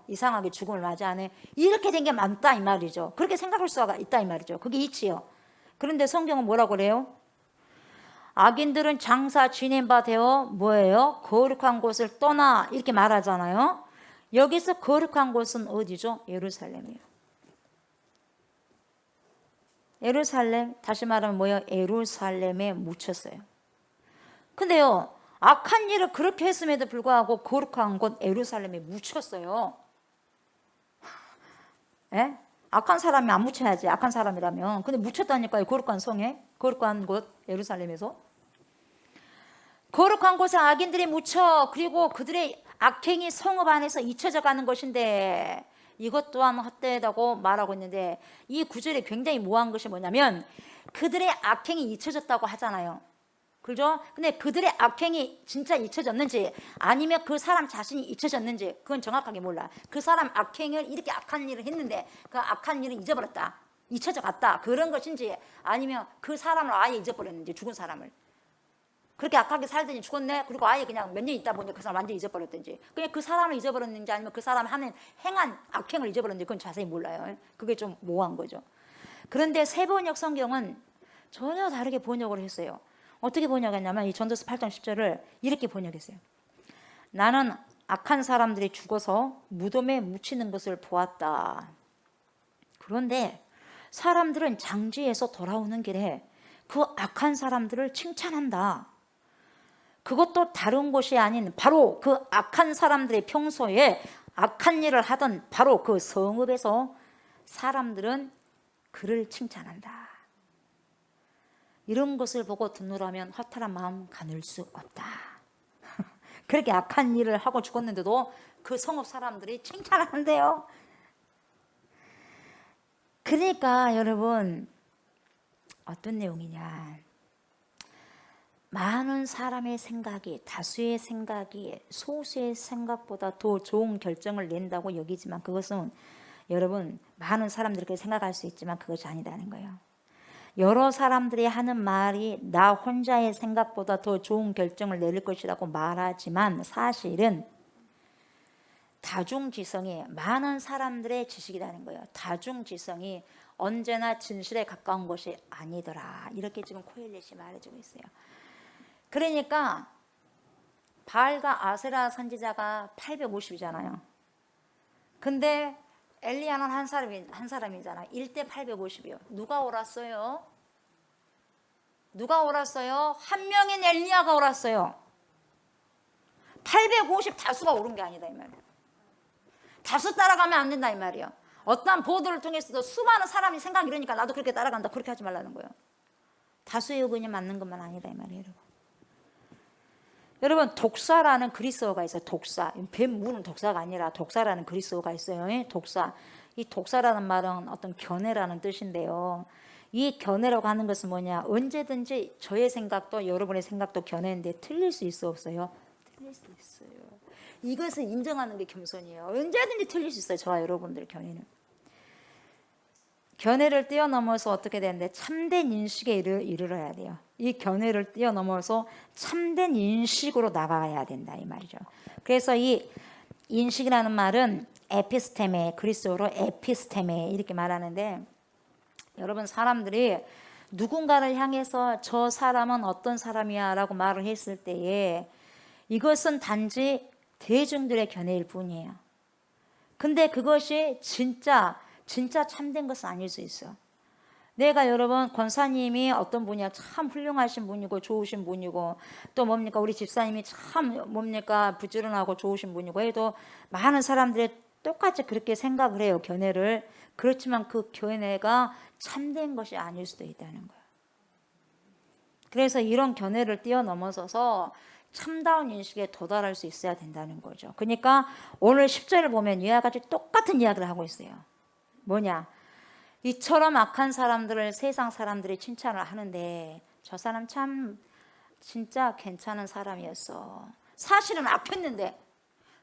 Speaker 2: 이상하게 죽음을 맞이하네. 이렇게 된 게 많다 이 말이죠. 그렇게 생각할 수가 있다 이 말이죠. 그게 이치요. 그런데 성경은 뭐라고 그래요? 악인들은 장사 지낸 바 되어 뭐예요? 거룩한 곳을 떠나 이렇게 말하잖아요. 여기서 거룩한 곳은 어디죠? 예루살렘이에요. 예루살렘 다시 말하면 뭐예요? 예루살렘에 묻혔어요. 근데요 악한 일을 그렇게 했음에도 불구하고 거룩한 곳 예루살렘에 묻혔어요. 예? 악한 사람이 안 묻혀야지 악한 사람이라면. 근데 묻혔다니까요. 거룩한 성에 거룩한 곳 예루살렘에서. 거룩한 곳에 악인들이 묻혀 그리고 그들의 악행이 성읍 안에서 잊혀져 가는 것인데 이것 또한 헛되다고 말하고 있는데 이 구절이 굉장히 모호한 것이 뭐냐면 그들의 악행이 잊혀졌다고 하잖아요. 그죠? 근데 그들의 악행이 진짜 잊혀졌는지 아니면 그 사람 자신이 잊혀졌는지 그건 정확하게 몰라. 그 사람 악행을 이렇게 악한 일을 했는데 그 악한 일을 잊어버렸다. 잊혀져 갔다. 그런 것인지 아니면 그 사람을 아예 잊어버렸는지 죽은 사람을. 그렇게 악하게 살더니 죽었네. 그리고 아예 그냥 몇 년 있다 보니 그 사람 완전히 잊어버렸든지 그냥 그 사람을 잊어버렸는지 아니면 그 사람 행한 악행을 잊어버렸는지 그건 자세히 몰라요. 그게 좀 모호한 거죠. 그런데 세번역 성경은 전혀 다르게 번역을 했어요. 어떻게 번역했냐면 이 전도서 8장 10절을 이렇게 번역했어요. 나는 악한 사람들이 죽어서 무덤에 묻히는 것을 보았다. 그런데 사람들은 장지에서 돌아오는 길에 그 악한 사람들을 칭찬한다. 그것도 다른 곳이 아닌 바로 그 악한 사람들이 평소에 악한 일을 하던 바로 그 성읍에서 사람들은 그를 칭찬한다. 이런 것을 보고 듣노라면 허탈한 마음 가눌 수 없다. 그렇게 악한 일을 하고 죽었는데도 그 성읍 사람들이 칭찬한대요. 그러니까 여러분 어떤 내용이냐, 많은 사람의 생각이 다수의 생각이 소수의 생각보다 더 좋은 결정을 낸다고 여기지만 그것은 여러분 많은 사람들이 그렇게 생각할 수 있지만 그것이 아니다는 거예요. 여러 사람들이 하는 말이 나 혼자의 생각보다 더 좋은 결정을 내릴 것이라고 말하지만 사실은 다중지성이 많은 사람들의 지식이라는 거예요. 다중지성이 언제나 진실에 가까운 것이 아니더라. 이렇게 지금 코엘렛이 말해주고 있어요. 그러니까 바알과 아세라 선지자가 850이잖아요. 근데 엘리야는 한 사람이잖아. 1대 850이요. 누가 옳았어요? 누가 옳았어요? 한 명인 엘리야가 옳았어요. 850 다수가 옳은 게 아니다 이 말이에요. 다수 따라가면 안 된다 이 말이에요. 어떠한 보도를 통해서도 수많은 사람이 생각 이러니까 나도 그렇게 따라간다. 그렇게 하지 말라는 거예요. 다수의 의견이 맞는 것만 아니다 이 말이에요. 여러분 독사라는 그리스어가 있어요. 독사. 뱀무는 독사가 아니라 독사라는 그리스어가 있어요. 독사. 이 독사라는 말은 어떤 견해라는 뜻인데요. 이 견해라고 하는 것은 뭐냐, 언제든지 저의 생각도 여러분의 생각도 견해인데 틀릴 수 있어 없어요? 틀릴 수 있어요. 이것을 인정하는 게 겸손이에요. 언제든지 틀릴 수 있어요. 저와 여러분들 견해는. 견해를 뛰어넘어서 어떻게 되는데 참된 인식에 이르러야 돼요. 이 견해를 뛰어넘어서 참된 인식으로 나가야 된다 이 말이죠. 그래서 이 인식이라는 말은 에피스테메, 그리스어로 에피스테메 이렇게 말하는데 여러분 사람들이 누군가를 향해서 저 사람은 어떤 사람이야 라고 말을 했을 때에 이것은 단지 대중들의 견해일 뿐이에요. 근데 그것이 진짜 참된 것은 아닐 수 있어. 내가 여러분 권사님이 어떤 분이야 참 훌륭하신 분이고 좋으신 분이고 또 뭡니까 우리 집사님이 참 뭡니까 부지런하고 좋으신 분이고 해도 많은 사람들이 똑같이 그렇게 생각을 해요. 견해를. 그렇지만 그 견해가 참된 것이 아닐 수도 있다는 거예요. 그래서 이런 견해를 뛰어넘어서서 참다운 인식에 도달할 수 있어야 된다는 거죠. 그러니까 오늘 10절을 보면 이와 같이 똑같은 이야기를 하고 있어요. 뭐냐? 이처럼 악한 사람들을 세상 사람들이 칭찬을 하는데 저 사람 참 진짜 괜찮은 사람이었어. 사실은 악했는데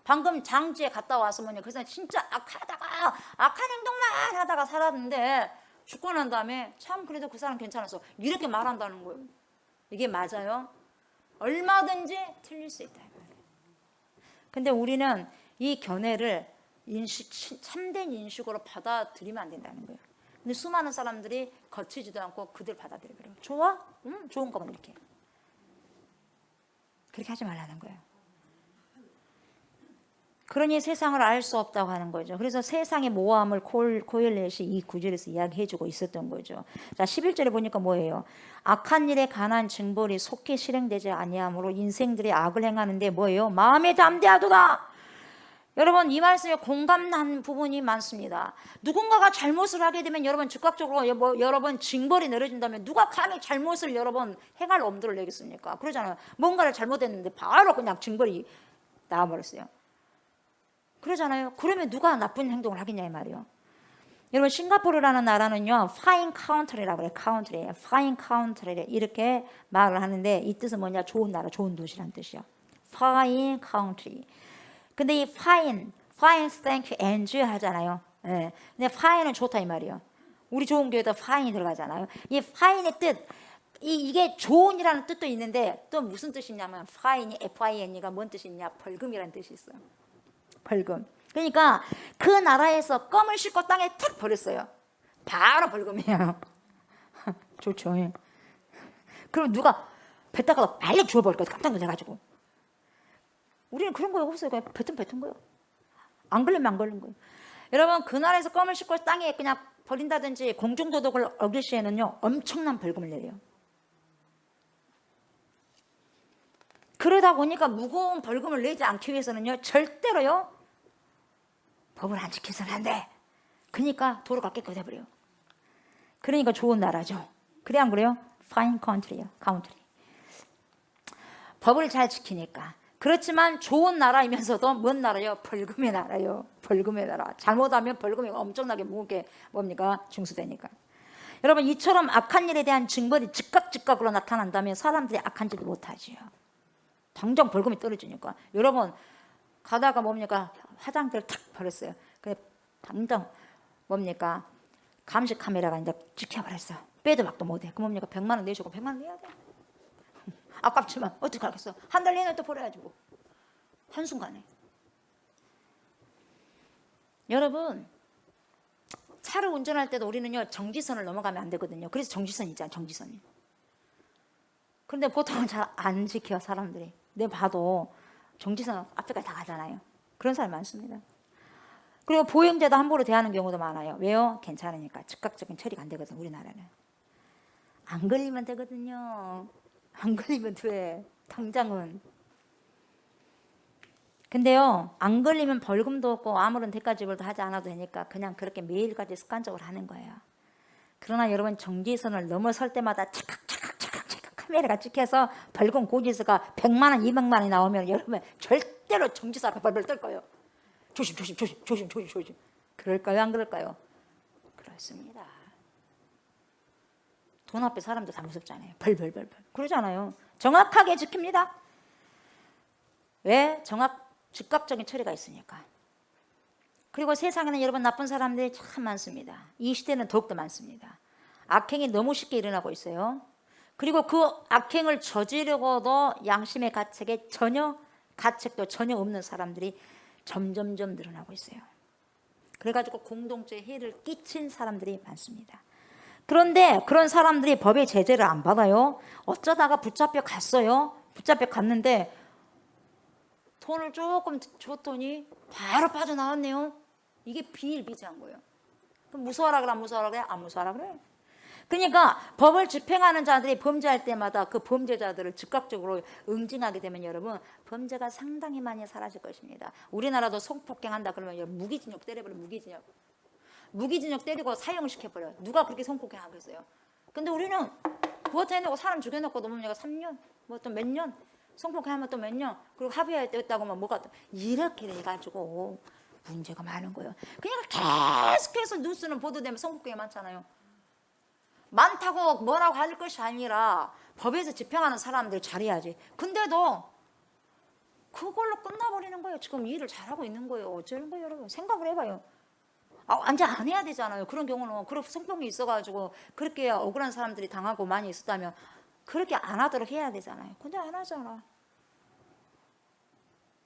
Speaker 2: 방금 장지에 갔다 와서 뭐냐 그래서 진짜 악하다가 악한 행동만 하다가 살았는데 죽고 난 다음에 참 그래도 그 사람 괜찮았어 이렇게 말한다는 거예요. 이게 맞아요? 얼마든지 틀릴 수 있다. 근데 우리는 이 견해를 참된 인식으로 받아들이면 안 된다는 거예요. 근데 수많은 사람들이 거치지도 않고 그들 받아들여요. 좋아? 응, 좋은 거면 이렇게. 그렇게 하지 말라는 거예요. 그러니 세상을 알 수 없다고 하는 거죠. 그래서 세상의 모함을 코엘렛이 이 구절에서 이야기해주고 있었던 거죠. 자, 11절에 보니까 뭐예요? 악한 일에 관한 징벌이 속히 실행되지 아니하므로 인생들이 악을 행하는데 뭐예요? 마음에 담대하도다. 여러분 이 말씀에 공감한 부분이 많습니다. 누군가가 잘못을 하게 되면 여러분 즉각적으로 여러분 징벌이 내려진다면 누가 감히 잘못을 여러분 행할 엄두를 내겠습니까? 그러잖아요. 뭔가를 잘못했는데 바로 그냥 징벌이 나와버렸어요. 그러잖아요. 그러면 누가 나쁜 행동을 하겠냐 이 말이에요. 여러분 싱가포르라는 나라는요 fine country라고 그래요. country, fine country 이렇게 말을 하는데 이 뜻은 뭐냐? 좋은 나라, 좋은 도시란 뜻이요. fine country. 근데 이 fine, thank you, enjoy 하잖아요. 예. 근데 fine은 좋다 이 말이에요. 우리 좋은 교회도 fine 들어가잖아요. 이 fine의 뜻, 이게 좋은이라는 뜻도 있는데 또 무슨 뜻이냐면 fine이 F-I-N이가 뭔 뜻이냐? 벌금이라는 뜻이 있어요. 벌금. 그러니까 그 나라에서 껌을 싣고 땅에 탁 버렸어요. 바로 벌금이에요. 좋죠. 예. 그럼 누가 뱉다가 빨리 주워버릴 거예요. 깜짝 놀라가지고. 우리는 그런 거 없어요. 그냥 뱉은 거예요. 안 걸리면 안 걸린 거예요. 여러분 그 나라에서 껌을 싣고 땅에 그냥 버린다든지 공중도덕을 어길 시에는요 엄청난 벌금을 내려요. 그러다 보니까 무거운 벌금을 내지 않기 위해서는요 절대로요 법을 안 지켜서는 안 돼. 그러니까 도로가 깨끗해버려요. 그러니까 좋은 나라죠. 그래 안 그래요? fine country요. country. 법을 잘 지키니까. 그렇지만 좋은 나라이면서도 뭔 나라요? 벌금의 나라요. 벌금의 나라. 잘못하면 벌금이 엄청나게 무겁게 뭡니까? 징수되니까. 여러분 이처럼 악한 일에 대한 증거이 즉각으로 나타난다면 사람들이 악한 짓을 못하지요. 당장 벌금이 떨어지니까. 여러분 가다가 뭡니까? 화장대를 탁 버렸어요. 그래 당장 뭡니까? 감시 카메라가 이제 지켜버렸어. 빼도 박도 못해. 그 뭡니까? 100만 원 내주고 100만 원 내야 돼. 아깝지만 어떻게 하겠어? 한 달 내내 또 벌어야지 뭐. 한순간에. 여러분 차를 운전할 때도 우리는요 정지선을 넘어가면 안 되거든요. 그래서 정지선 있잖아요. 정지선이. 그런데 보통은 잘 안 지켜 사람들이. 내 봐도 정지선 앞에까지 다 가잖아요. 그런 사람이 많습니다. 그리고 보행자도 함부로 대하는 경우도 많아요. 왜요? 괜찮으니까. 즉각적인 처리가 안 되거든 우리나라는. 안 걸리면 되거든요. 안 걸리면 돼. 당장은. 근데요 안 걸리면 벌금도 없고 아무런 대가지불도 하지 않아도 되니까 그냥 그렇게 매일까지 습관적으로 하는 거예요. 그러나 여러분 정지선을 넘어설 때마다 착각 카메라가 찍혀서 벌금 고지서가 100만 원 200만 원이 나오면 여러분 절대로 정지서 앞에 벌벌 떨 거예요. 조심. 그럴까요 안 그럴까요? 그렇습니다. 돈 앞에 사람도 다 무섭잖아요. 벌벌 그러잖아요. 정확하게 지킵니다. 왜? 즉각적인 처리가 있으니까. 그리고 세상에는 여러분 나쁜 사람들이 참 많습니다. 이 시대는 더욱더 많습니다. 악행이 너무 쉽게 일어나고 있어요. 그리고 그 악행을 저지르고도 양심의 가책도 전혀 없는 사람들이 점점점 늘어나고 있어요. 그래가지고 공동체에 해를 끼친 사람들이 많습니다. 그런데 그런 사람들이 법의 제재를 안 받아요. 어쩌다가 붙잡혀 갔어요. 붙잡혀 갔는데 돈을 조금 줬더니 바로 빠져나왔네요. 이게 비일비재한 거예요. 그럼 무서워라 그래, 안 무서워라 그래? 안 무서워라 그래. 그러니까 법을 집행하는 자들이 범죄할 때마다 그 범죄자들을 즉각적으로 응징하게 되면 여러분 범죄가 상당히 많이 사라질 것입니다. 우리나라도 성폭행한다 그러면 여러분 무기징역 때려버려. 무기징역 때리고 사형을 시켜버려요. 누가 그렇게 성폭행하겠어요. 근데 우리는 그것 해놓고 사람 죽여놓고 넘으면 3년 뭐 또 몇 년 성폭행하면 또 몇 년 그리고 합의할 때 있다고 하면 뭐가 또 이렇게 돼가지고 문제가 많은 거예요. 그러니까 계속해서 뉴스는 보도되면 성폭행이 많잖아요. 많다고 뭐라고 할 것이 아니라 법에서 집행하는 사람들 잘해야지. 근데도 그걸로 끝나버리는 거예요. 지금 일을 잘하고 있는 거예요. 어쩌는 거예요, 여러분? 생각을 해봐요. 완전 안 해야 되잖아요. 그런 경우는 그렇게 성폭력이 있어가지고 그렇게 억울한 사람들이 당하고 많이 있었다면 그렇게 안 하도록 해야 되잖아요. 근데 안 하잖아.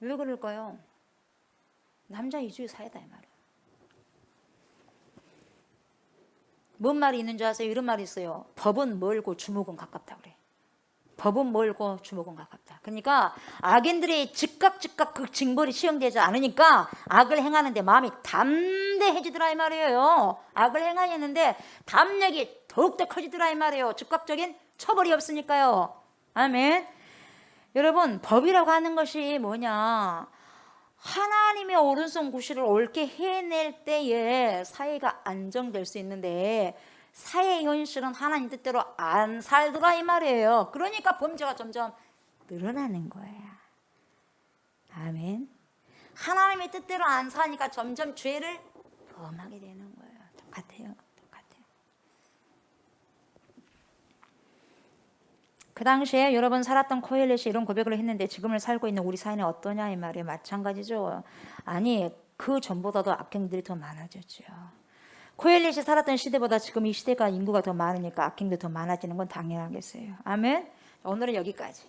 Speaker 2: 왜 그럴까요? 남자 이주의 사회다 이 말이에요. 뭔 말이 있는 줄 아세요? 이런 말이 있어요. 법은 멀고 주먹은 가깝다 그래. 법은 멀고 주먹은 가깝다. 그러니까 악인들이 즉각 그 징벌이 시행되지 않으니까 악을 행하는데 마음이 담대해지더라 이 말이에요. 악을 행하였는데 담력이 더욱더 커지더라 이 말이에요. 즉각적인 처벌이 없으니까요. 아멘. 여러분 법이라고 하는 것이 뭐냐? 하나님의 오른손 구실을 옳게 해낼 때에 사회가 안정될 수 있는데 사회 현실은 하나님 뜻대로 안 살더라 이 말이에요. 그러니까 범죄가 점점 늘어나는 거야. 아멘. 하나님의 뜻대로 안 사니까 점점 죄를 범하게 되는 거예요. 똑같아요. 그 당시에 여러분 살았던 코엘렛이 이런 고백을 했는데 지금을 살고 있는 우리 사회는 어떠냐 이 말이에요. 마찬가지죠. 아니 그 전보다도 악행들이 더 많아졌죠. 코엘렛이 살았던 시대보다 지금 이 시대가 인구가 더 많으니까 악행도 더 많아지는 건 당연하겠어요. 아멘. 오늘은 여기까지.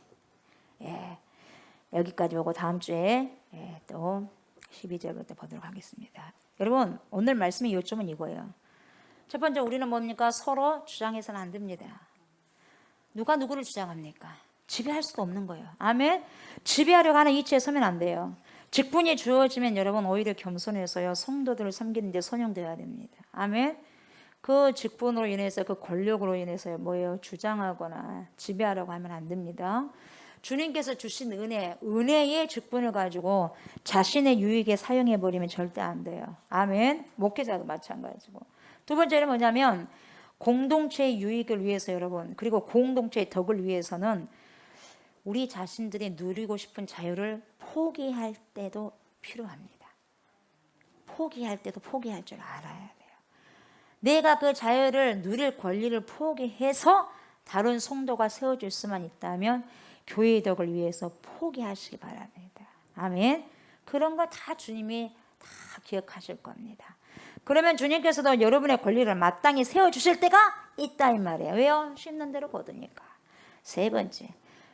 Speaker 2: 여기까지 오고 다음 주에 또 12절부터 보도록 하겠습니다. 여러분 오늘 말씀의 요점은 이거예요. 첫 번째 우리는 뭡니까? 서로 주장해서는 안 됩니다. 누가 누구를 주장합니까? 지배할 수도 없는 거예요. 아멘. 지배하려고 하는 이치에 서면 안 돼요. 직분이 주어지면 여러분 오히려 겸손해서요 성도들을 섬기는 데 선용되어야 됩니다. 아멘. 그 직분으로 인해서 그 권력으로 인해서 뭐예요? 주장하거나 지배하려고 하면 안 됩니다. 주님께서 주신 은혜의 직분을 가지고 자신의 유익에 사용해 버리면 절대 안 돼요. 아멘. 목회자도 마찬가지고. 두 번째는 뭐냐면 공동체의 유익을 위해서 여러분 그리고 공동체의 덕을 위해서는 우리 자신들이 누리고 싶은 자유를 포기할 때도 필요합니다. 포기할 때도 포기할 줄 알아야 돼요. 내가 그 자유를 누릴 권리를 포기해서 다른 성도가 세워줄 수만 있다면 교회의 덕을 위해서 포기하시기 바랍니다. 아멘. 그런 거 다 주님이 다 기억하실 겁니다. 그러면 주님께서도 여러분의 권리를 마땅히 세워주실 때가 있다 이 말이에요. 왜요? 씹는 대로 거두니까. 세 번째,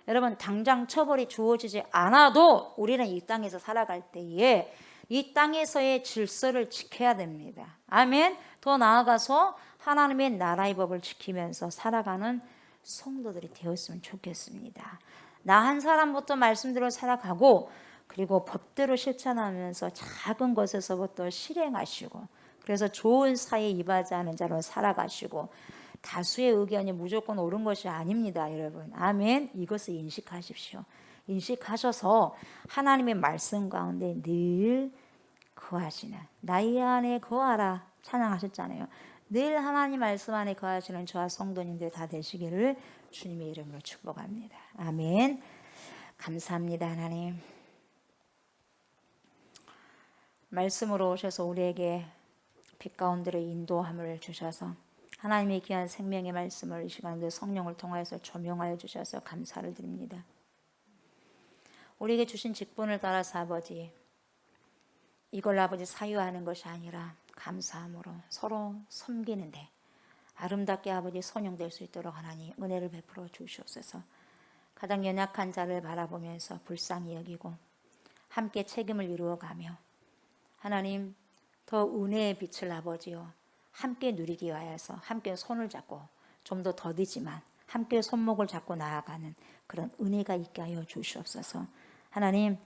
Speaker 2: 여러분 당장 처벌이 주어지지 않아도 우리는 이 땅에서 살아갈 때에 이 땅에서의 질서를 지켜야 됩니다. 아멘. 더 나아가서 하나님의 나라의 법을 지키면서 살아가는 성도들이 되었으면 좋겠습니다. 나 한 사람부터 말씀대로 살아가고 그리고 법대로 실천하면서 작은 것에서부터 실행하시고 그래서 좋은 사회에 이바지하는 자로 살아가시고 다수의 의견이 무조건 옳은 것이 아닙니다, 여러분. 아멘. 이것을 인식하십시오. 인식하셔서 하나님의 말씀 가운데 늘 거하시는 나의 안에 거하라 찬양하셨잖아요. 늘 하나님 말씀 안에 거하시는 저와 성도님들 다 되시기를 주님의 이름으로 축복합니다. 아멘. 감사합니다, 하나님. 말씀으로 오셔서 우리에게 빛 가운데로 인도함을 주셔서 하나님의 귀한 생명의 말씀을 이 시간에 성령을 통하여서 조명하여 주셔서 감사를 드립니다. 우리에게 주신 직분을 따라서 아버지 이걸 아버지 사유하는 것이 아니라 감사함으로 서로 섬기는데 아름답게 아버지 선용될 수 있도록 하나님 은혜를 베풀어 주시옵소서. 가장 연약한 자를 바라보면서 불쌍히 여기고 함께 책임을 이루어가며 하나님 더 은혜의 빛을 아버지요 함께 누리기 위하여서 함께 손을 잡고 좀 더 더디지만 함께 손목을 잡고 나아가는 그런 은혜가 있게 하여 주시옵소서. 하나님,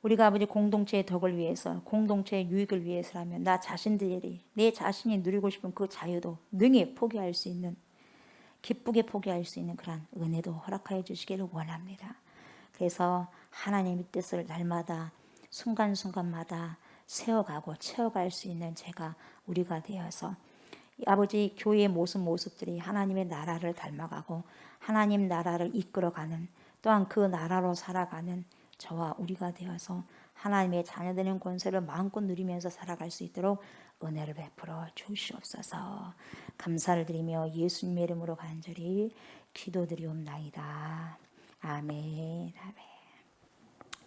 Speaker 2: 우리가 아버지 공동체의 덕을 위해서, 공동체의 유익을 위해서라면 나 자신들이, 내 자신이 누리고 싶은 그 자유도 능히 포기할 수 있는, 기쁘게 포기할 수 있는 그런 은혜도 허락하여 주시기를 원합니다. 그래서 하나님의 뜻을 날마다 순간순간마다 세워가고 채워갈 수 있는 우리가 되어서 아버지 교회의 모습들이 하나님의 나라를 닮아가고 하나님 나라를 이끌어가는, 또한 그 나라로 살아가는 저와 우리가 되어서 하나님의 자녀되는 권세를 마음껏 누리면서 살아갈 수 있도록 은혜를 베풀어 주시옵소서. 감사를 드리며 예수님의 이름으로 간절히 기도드리옵나이다. 아멘. 아멘.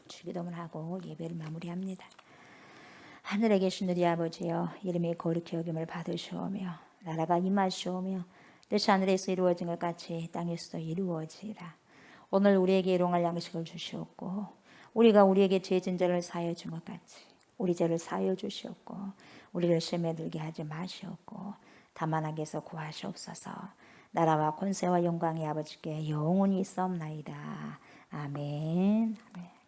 Speaker 2: 주기도문 하고 예배를 마무리합니다. 하늘에 계신 우리 아버지여, 이름이 거룩히 여김을 받으시오며 나라가 임하시오며 뜻이 하늘에서 이루어진 것 같이 땅에서도 이루어지라. 오늘 우리에게 일용할 양식을 주시옵고 우리가 우리에게 죄 진 자를 사하여 준 것 같이 우리 죄를 사하여 주시옵고 우리를 시험에 들게 하지 마시옵고 다만 악에서 구하시옵소서. 나라와 권세와 영광이 아버지께 영원히 있사옵나이다. 아멘. 아멘.